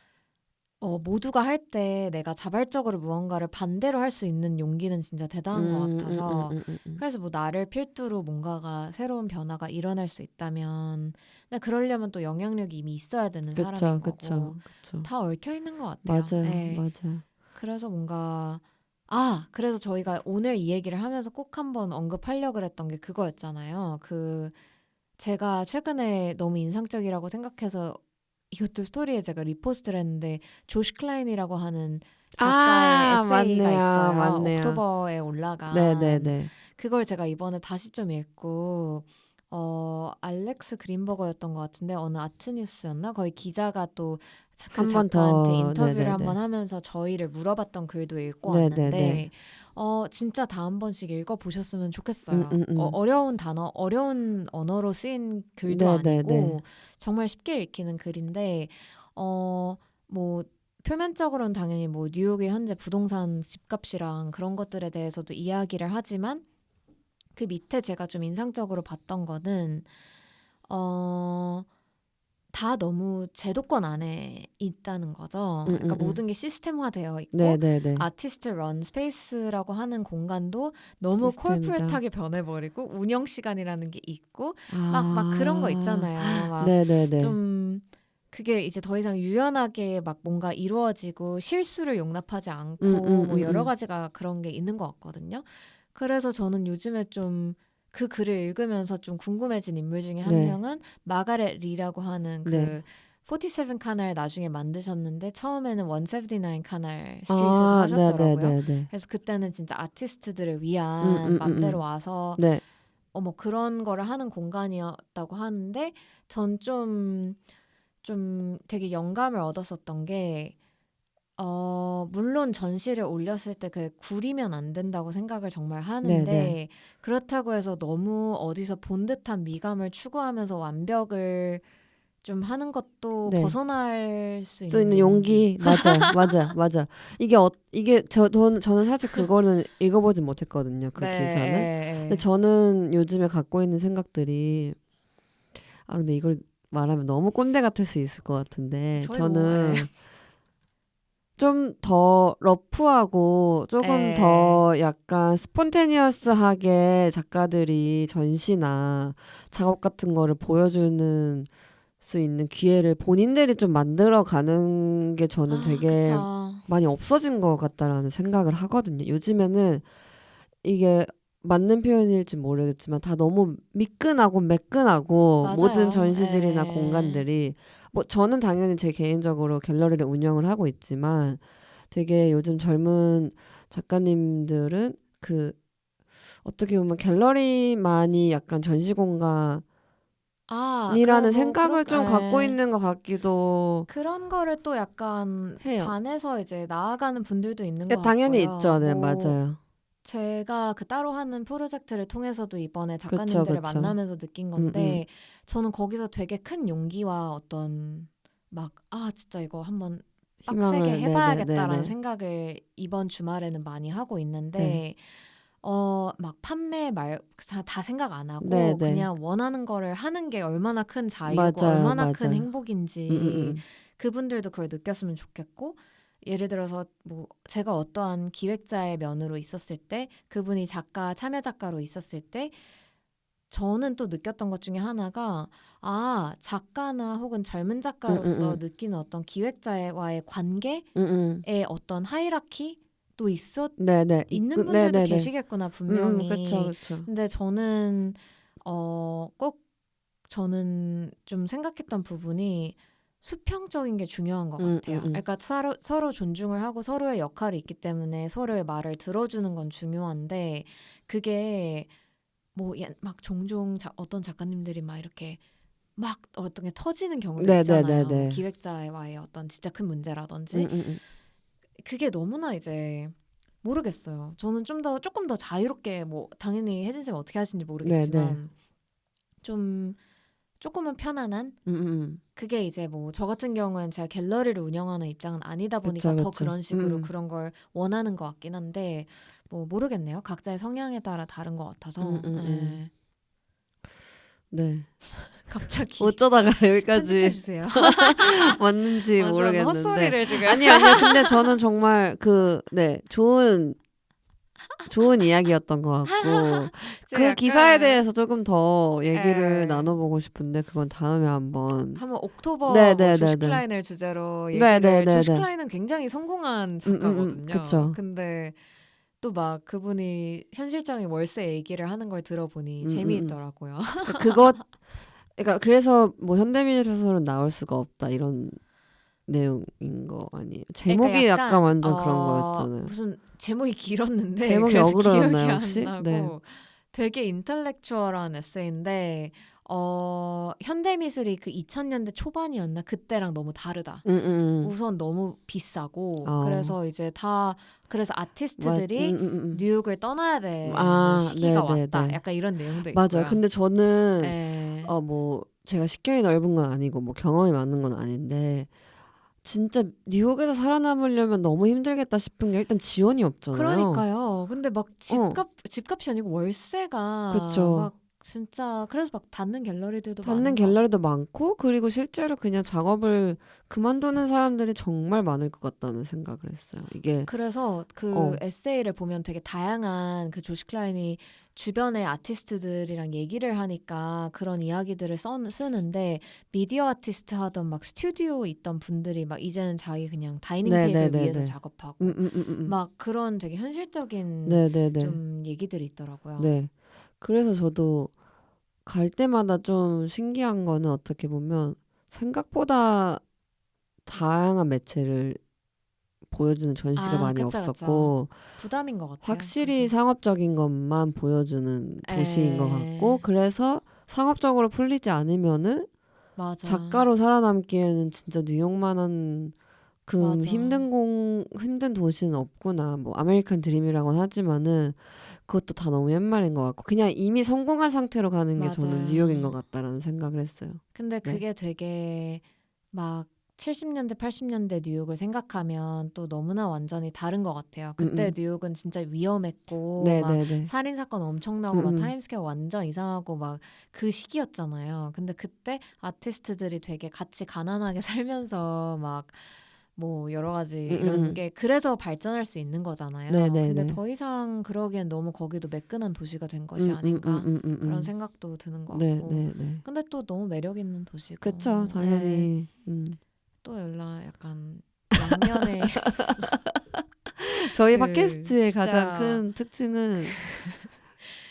모두가 할 때 내가 자발적으로 무언가를 반대로 할 수 있는 용기는 진짜 대단한 것 같아서 그래서 뭐 나를 필두로 뭔가가 새로운 변화가 일어날 수 있다면 근데 그러려면 또 영향력이 이미 있어야 되는 그쵸, 사람인 그쵸, 거고 그쵸. 다 얽혀 있는 것 같아요. 맞아요, 예. 맞아요. 그래서 뭔가 그래서 저희가 오늘 이 얘기를 하면서 꼭 한번 언급하려고 그랬던 게 그거였잖아요. 제가 최근에 너무 인상적이라고 생각해서 이것도 스토리에 제가 리포스트를 했는데 조시 클라인이라고 하는 작가의 에세이가 맞네요, 있어요. 맞네요. 옥토버에 올라간 네네네. 그걸 제가 이번에 다시 좀 읽고 알렉스 그린버거였던 것 같은데 어느 아트뉴스였나? 거의 기자가 또 그 한 번 작가한테 더, 인터뷰를 한번 네네네. 하면서 저희를 물어봤던 글도 읽고 네네네. 왔는데 진짜 다 한 번씩 읽어보셨으면 음, 좋겠어요. 음, 음. 어려운 단어, 어려운 언어로 쓰인 글도 네네네. 아니고 정말 쉽게 읽히는 글인데 뭐 표면적으로는 당연히 뭐 뉴욕의 현재 부동산 집값이랑 그런 것들에 대해서도 이야기를 하지만 그 밑에 제가 좀 인상적으로 봤던 거는 어, 다 너무 제도권 안에 있다는 거죠. 그러니까 음. 모든 게 시스템화되어 있고 네네네. 아티스트 런 스페이스라고 하는 공간도 너무 시스템이다. 콜포레트하게 변해버리고 운영 시간이라는 게 있고 막 그런 거 아, 있잖아요. 막 네네네. 좀 그게 이제 더 이상 유연하게 막 뭔가 이루어지고 실수를 용납하지 음, 않고 음, 뭐 음, 여러 음. 가지가 그런 게 있는 것 같거든요. 그래서 저는 요즘에 좀 그 글을 읽으면서 좀 궁금해진 인물 중에 한 네, 명은 마가렛 리라고 하는 네. 47 카날 나중에 만드셨는데 처음에는 179 카날 스트리트에서 하셨더라고요. 네네네네. 그래서 그때는 진짜 아티스트들을 위한 맘대로 와서 네. 뭐 그런 거를 하는 공간이었다고 하는데 전 좀 되게 영감을 얻었었던 게 물론 전시를 올렸을 때 그 구리면 안 된다고 생각을 정말 네네. 하는데 그렇다고 해서 너무 어디서 본 듯한 미감을 추구하면서 완벽을 좀 하는 것도 네. 벗어날 수 수 있는 있는 용기 맞아. 이게 저는 사실 그거는 읽어보진 못했거든요. 그 네, 기사는. 예, 근데 예. 저는 요즘에 갖고 있는 생각들이 근데 이걸 말하면 너무 꼰대 같을 수 있을 것 같은데 저희 뭐, 예. 저는 좀 더 러프하고 조금 예. 더 약간 스폰테니어스하게 작가들이 전시나 작업 같은 거를 보여주는 수 있는 기회를 본인들이 좀 만들어 가는 게 저는 아, 되게 그쵸. 많이 없어진 것 같다라는 생각을 하거든요. 요즘에는 이게 맞는 표현일지 모르겠지만 다 너무 미끈하고 매끈하고 모든 맞아요. 전시들이나 예. 공간들이 뭐 저는 당연히 제 개인적으로 갤러리를 운영을 하고 있지만 되게 요즘 젊은 작가님들은 그 어떻게 보면 갤러리만이 약간 전시 공간이라는 아, 그 뭐 생각을 좀 갖고 예. 있는 것 같기도 그런 거를 또 약간 해요. 반해서 이제 나아가는 분들도 있는 것 당연히 같고요. 있죠. 네, 뭐 맞아요. 제가 그 따로 하는 프로젝트를 통해서도 이번에 그쵸, 작가님들을 그쵸. 만나면서 느낀 음, 음. 건데 저는 거기서 되게 큰 용기와 어떤 막 진짜 이거 한번 빡세게 희망을, 해봐야겠다라는 네네네네. 생각을 이번 주말에는 많이 하고 네. 있는데 막 판매 다 생각 안 하고 네네. 그냥 원하는 거를 하는 게 얼마나 큰 자유고 맞아요, 얼마나 큰 맞아요. 행복인지 음. 그분들도 그걸 느꼈으면 좋겠고 예를 들어서 뭐 제가 어떠한 기획자의 면으로 있었을 때 그분이 참여 작가로 있었을 때 저는 또 느꼈던 것 중에 하나가 작가나 혹은 젊은 작가로서 음. 느끼는 어떤 기획자와의 관계에 음. 어떤 하이라키도 네네. 있는 분들도 네네네. 계시겠구나 그쵸, 분명히. 그쵸. 근데 저는 꼭 저는 좀 생각했던 부분이 수평적인 게 중요한 것 같아요. 음. 그러니까 서로 존중을 하고 서로의 역할이 있기 때문에 서로의 말을 들어주는 건 중요한데 그게 뭐 막 종종 어떤 작가님들이 막 이렇게 막 어떤 게 터지는 경우도 있잖아요. 뭐 네네네네. 기획자와의 어떤 진짜 큰 문제라든지 음. 그게 너무나 이제 모르겠어요. 저는 조금 더 자유롭게 뭐 당연히 혜진 쌤 어떻게 하시는지 네네. 모르겠지만 좀 조금은 편안한 음. 그게 이제 뭐 저 같은 경우는 제가 갤러리를 운영하는 입장은 아니다 보니까 그쵸, 더 그쵸. 그런 식으로 그런 걸 원하는 것 같긴 한데 뭐 모르겠네요. 각자의 성향에 따라 다른 것 같아서 음. 예. 네. 갑자기 어쩌다가 편집해 여기까지 주세요. 왔는지 완전 모르겠는데. 헛소리를 지금 아니요. 근데 저는 정말 네, 좋은 이야기였던 것 같고, 제가 그 기사에 약간 대해서 조금 더 얘기를 예. 나눠보고 싶은데, 그건 다음에 한번. 한번 옥토버 뭐 조시 네네네네. 클라이너를 주제로 얘기를 조시 네네네네. 클라이너는 굉장히 성공한 음. 작가거든요. 그쵸. 근데 또 막 그분이 현실적인 월세 얘기를 하는 걸 들어보니 음. 재미있더라고요. 그러니까 그래서 뭐 현대미술은 나올 수가 없다 이런 내용인 거 아니에요? 그러니까 제목이 약간 약간 완전 그런 거였잖아요. 무슨 제목이 길었는데 제목이 그래서 기억이 어그로였나요 안 혹시? 네. 나고 되게 인텔렉추얼한 에세이인데 현대미술이 그 2000년대 초반이었나 그때랑 너무 다르다. 음. 우선 너무 비싸고 어. 그래서 그래서 맞. 아티스트들이 음. 뉴욕을 떠나야 되는 시기가 왔다. 네네네. 약간 이런 내용도 맞아요. 있고요. 근데 저는 에, 뭐 제가 식견이 넓은 건 아니고 뭐 경험이 많은 건 아닌데 진짜 뉴욕에서 살아남으려면 너무 힘들겠다 싶은 게 일단 지원이 없잖아요. 그러니까요. 근데 막 어, 집값이 아니고 월세가 그쵸. 막 진짜 그래서 막 닫는 갤러리들도 닫는 많은 것 갤러리도 같고. 많고 그리고 실제로 그냥 작업을 그만두는 사람들이 정말 많을 것 같다는 생각을 했어요. 이게 그래서 그 어, 에세이를 보면 되게 다양한 그 조시 클라인이 주변의 아티스트들이랑 얘기를 하니까 그런 이야기들을 쓰는데 미디어 아티스트 하던 막 스튜디오 있던 분들이 막 이제는 자기 그냥 다이닝 테이블 위에서 네네네네. 작업하고 음. 막 그런 되게 현실적인 네네네. 좀 얘기들이 있더라고요. 네. 그래서 저도 갈 때마다 좀 신기한 거는 어떻게 보면 생각보다 다양한 매체를 보여주는 전시가 많이 그쵸. 없었고 부담인 것 같아요. 확실히 그게. 상업적인 것만 보여주는 도시인 것 같고 에, 그래서 상업적으로 풀리지 않으면은 맞아. 작가로 살아남기에는 진짜 뉴욕만한 그 맞아. 힘든 도시는 없구나. 뭐 아메리칸 드림이라고는 하지만은 그것도 다 너무 옛말인 것 같고 그냥 이미 성공한 상태로 가는 게 저는 뉴욕인 것 맞아요. 같다라는 생각을 했어요. 근데 네. 그게 되게 막 70년대, 80년대 뉴욕을 생각하면 또 너무나 완전히 다른 것 같아요. 그때 음. 뉴욕은 진짜 위험했고 막 네네네. 살인 사건 엄청나고 막 음. 타임스퀘어 완전 이상하고 막 그 시기였잖아요. 근데 그때 아티스트들이 되게 같이 가난하게 살면서 막 뭐 여러 가지 이런 음. 게 그래서 발전할 수 있는 거잖아요. 근데 네네네. 더 이상 그러기엔 너무 거기도 매끈한 도시가 된 것이 아닌가 그런 생각도 드는 것 같고. 네네네. 근데 또 너무 매력 있는 그쵸, 도시고. 예. 당연히. 또 연락 약간 양면의 저희 그 팟캐스트의 가장 진짜 큰 특징은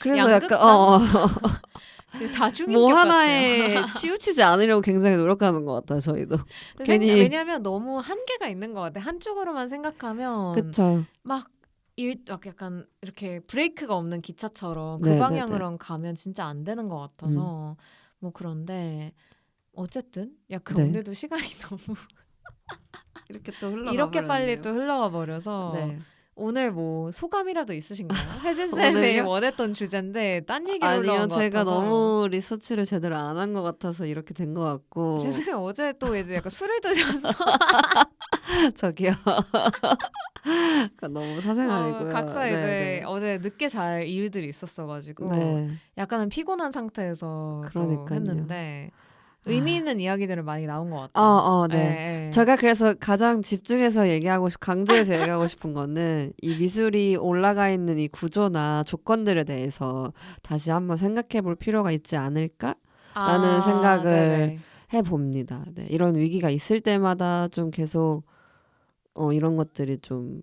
그래서 약간 양극단? 그 뭐 다중인격 같아요. 하나에 치우치지 않으려고 굉장히 노력하는 것 같아요, 저희도. 괜히. 왜냐면 너무 한계가 있는 것 같아. 한쪽으로만 생각하면 그쵸. 막 약간 이렇게 브레이크가 없는 기차처럼 그 네네네. 방향으로 가면 진짜 안 되는 것 음. 같아서 뭐 그런데 어쨌든 약간 네. 오늘도 시간이 너무 이렇게 또 흘러가 이렇게 빨리 버렸네요. 또 흘러가 버려서 네. 오늘 뭐 소감이라도 있으신가요? 혜진 쌤이 오늘요? 원했던 주제인데 딴 얘기로 아니요, 흘러간 것 제가 같아서 너무 리서치를 제대로 안 한 것 같아서 이렇게 된 것 같고. 죄송해요. 어제 또 이제 약간 술을 드셔서 저기요. 그건 너무 사생활이고요. 각자 이제 네네. 어제 늦게 잘 일들이 있었어가지고 네. 약간은 피곤한 상태에서 또 그러니깐요. 했는데 의미 아. 있는 이야기들을 많이 나온 것 같아요. 예, 네. 예. 제가 그래서 가장 집중해서 강조해서 얘기하고 싶은 거는 이 미술이 올라가 있는 이 구조나 조건들에 대해서 다시 한번 생각해 볼 필요가 있지 않을까라는 아, 생각을 네네. 해 봅니다. 네. 이런 위기가 있을 때마다 좀 계속 이런 것들이 좀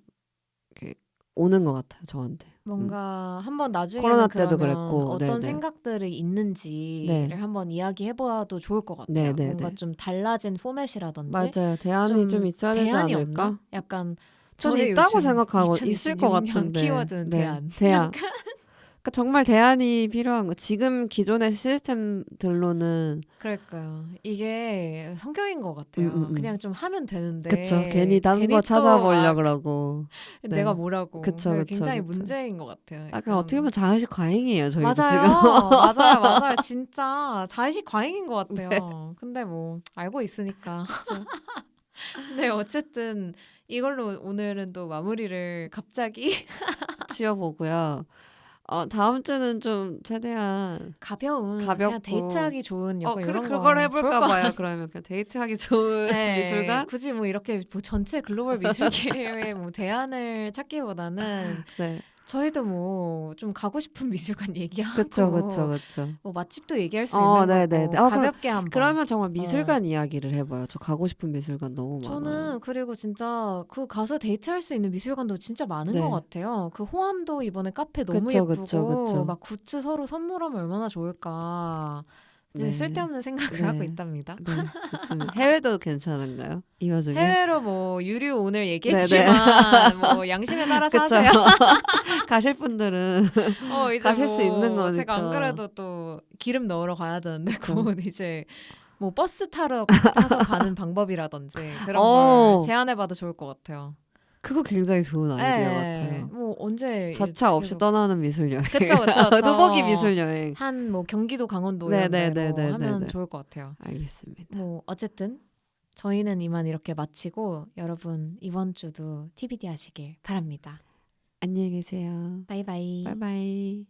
이렇게 오는 것 같아요, 저한테. 뭔가 한번 코로나 나중에는 때도 그러면 그랬고, 어떤 네네. 생각들이 네. 있는지를 한번 이야기해봐도 좋을 것 같아요. 뭔가 네네네. 좀 달라진 포맷이라든지 맞아요. 대안이 좀 좀 있어야 되지 대안이 없나? 않을까? 약간 저는 저의 있다고 요즘 생각하고 있을 것 2026년 같은데. 키워드는 네. 대안. 대안. 그러니까 정말 대안이 필요한 거. 지금 기존의 시스템들로는 그러니까요. 이게 성격인 것 음, 같아요. 음. 그냥 좀 하면 그쵸. 괜히 되는데 다른 거 괜히 또 찾아보려 막 그러고. 내가 네. 뭐라고. 그쵸, 그게 그쵸, 굉장히 그쵸. 문제인 것 같아요. 약간 어떻게 보면 약간 자의식 과잉이에요, 저희도 지금. 맞아요. 맞아요. 맞아요. 진짜 자의식 과잉인 것 네. 같아요. 근데 뭐 알고 있으니까. 그쵸. 근데 어쨌든 이걸로 오늘은 또 마무리를 갑자기 지어보고요. 다음 주는 좀 최대한 가벼운 그냥 가볍고. 데이트하기 좋은 약간 그래, 이런 그걸 거 좋을 해볼까 것 봐요. 같아요. 그러면 그냥 데이트하기 좋은 미술관? 굳이 뭐 이렇게 뭐 전체 글로벌 미술계의 뭐 대안을 찾기보다는 네. 저희도 뭐 좀 가고 싶은 미술관 그쵸, 그쵸, 얘기하고 그쵸. 뭐 맛집도 얘기할 수 있는 네네네. 거고 가볍게 한번. 그러면 정말 어. 미술관 이야기를 해봐요. 저 가고 싶은 미술관 너무 많아요. 저는 그리고 진짜 그 가서 데이트할 수 있는 미술관도 진짜 많은 것 네. 같아요. 그 호암도 이번에 카페 너무 그쵸, 그쵸, 예쁘고 그쵸. 막 굿즈 서로 선물하면 얼마나 좋을까. 이제 네. 쓸데없는 생각을 하고 네. 있답니다. 네. 좋습니다. 해외도 괜찮은가요? 이 와중에? 해외로 뭐 유류 오늘 네네. 얘기했지만 뭐 양심에 따라서 그쵸. 하세요. 가실 분들은 이제 가실 수 있는 뭐 제가 안 거니까. 그래도 또 기름 넣으러 가야 되는데 그쵸. 그건 이제 뭐 버스 타서 가는 방법이라든지 그런 걸 어, 제안해봐도 좋을 것 같아요. 그거 굉장히 좋은 아이디어 같아요. 뭐 언제 자차 없이 계속 떠나는 미술 여행. 그쵸 그쵸 뚜벅이 그쵸 미술 여행. 한 뭐 경기도 강원도 이런 데로 하면 네네네네네네. 좋을 것 같아요. 알겠습니다. 뭐 어쨌든 저희는 이만 이렇게 마치고 여러분 이번 주도 TBD 하시길 바랍니다. 안녕히 계세요. 바이바이. 바이바이.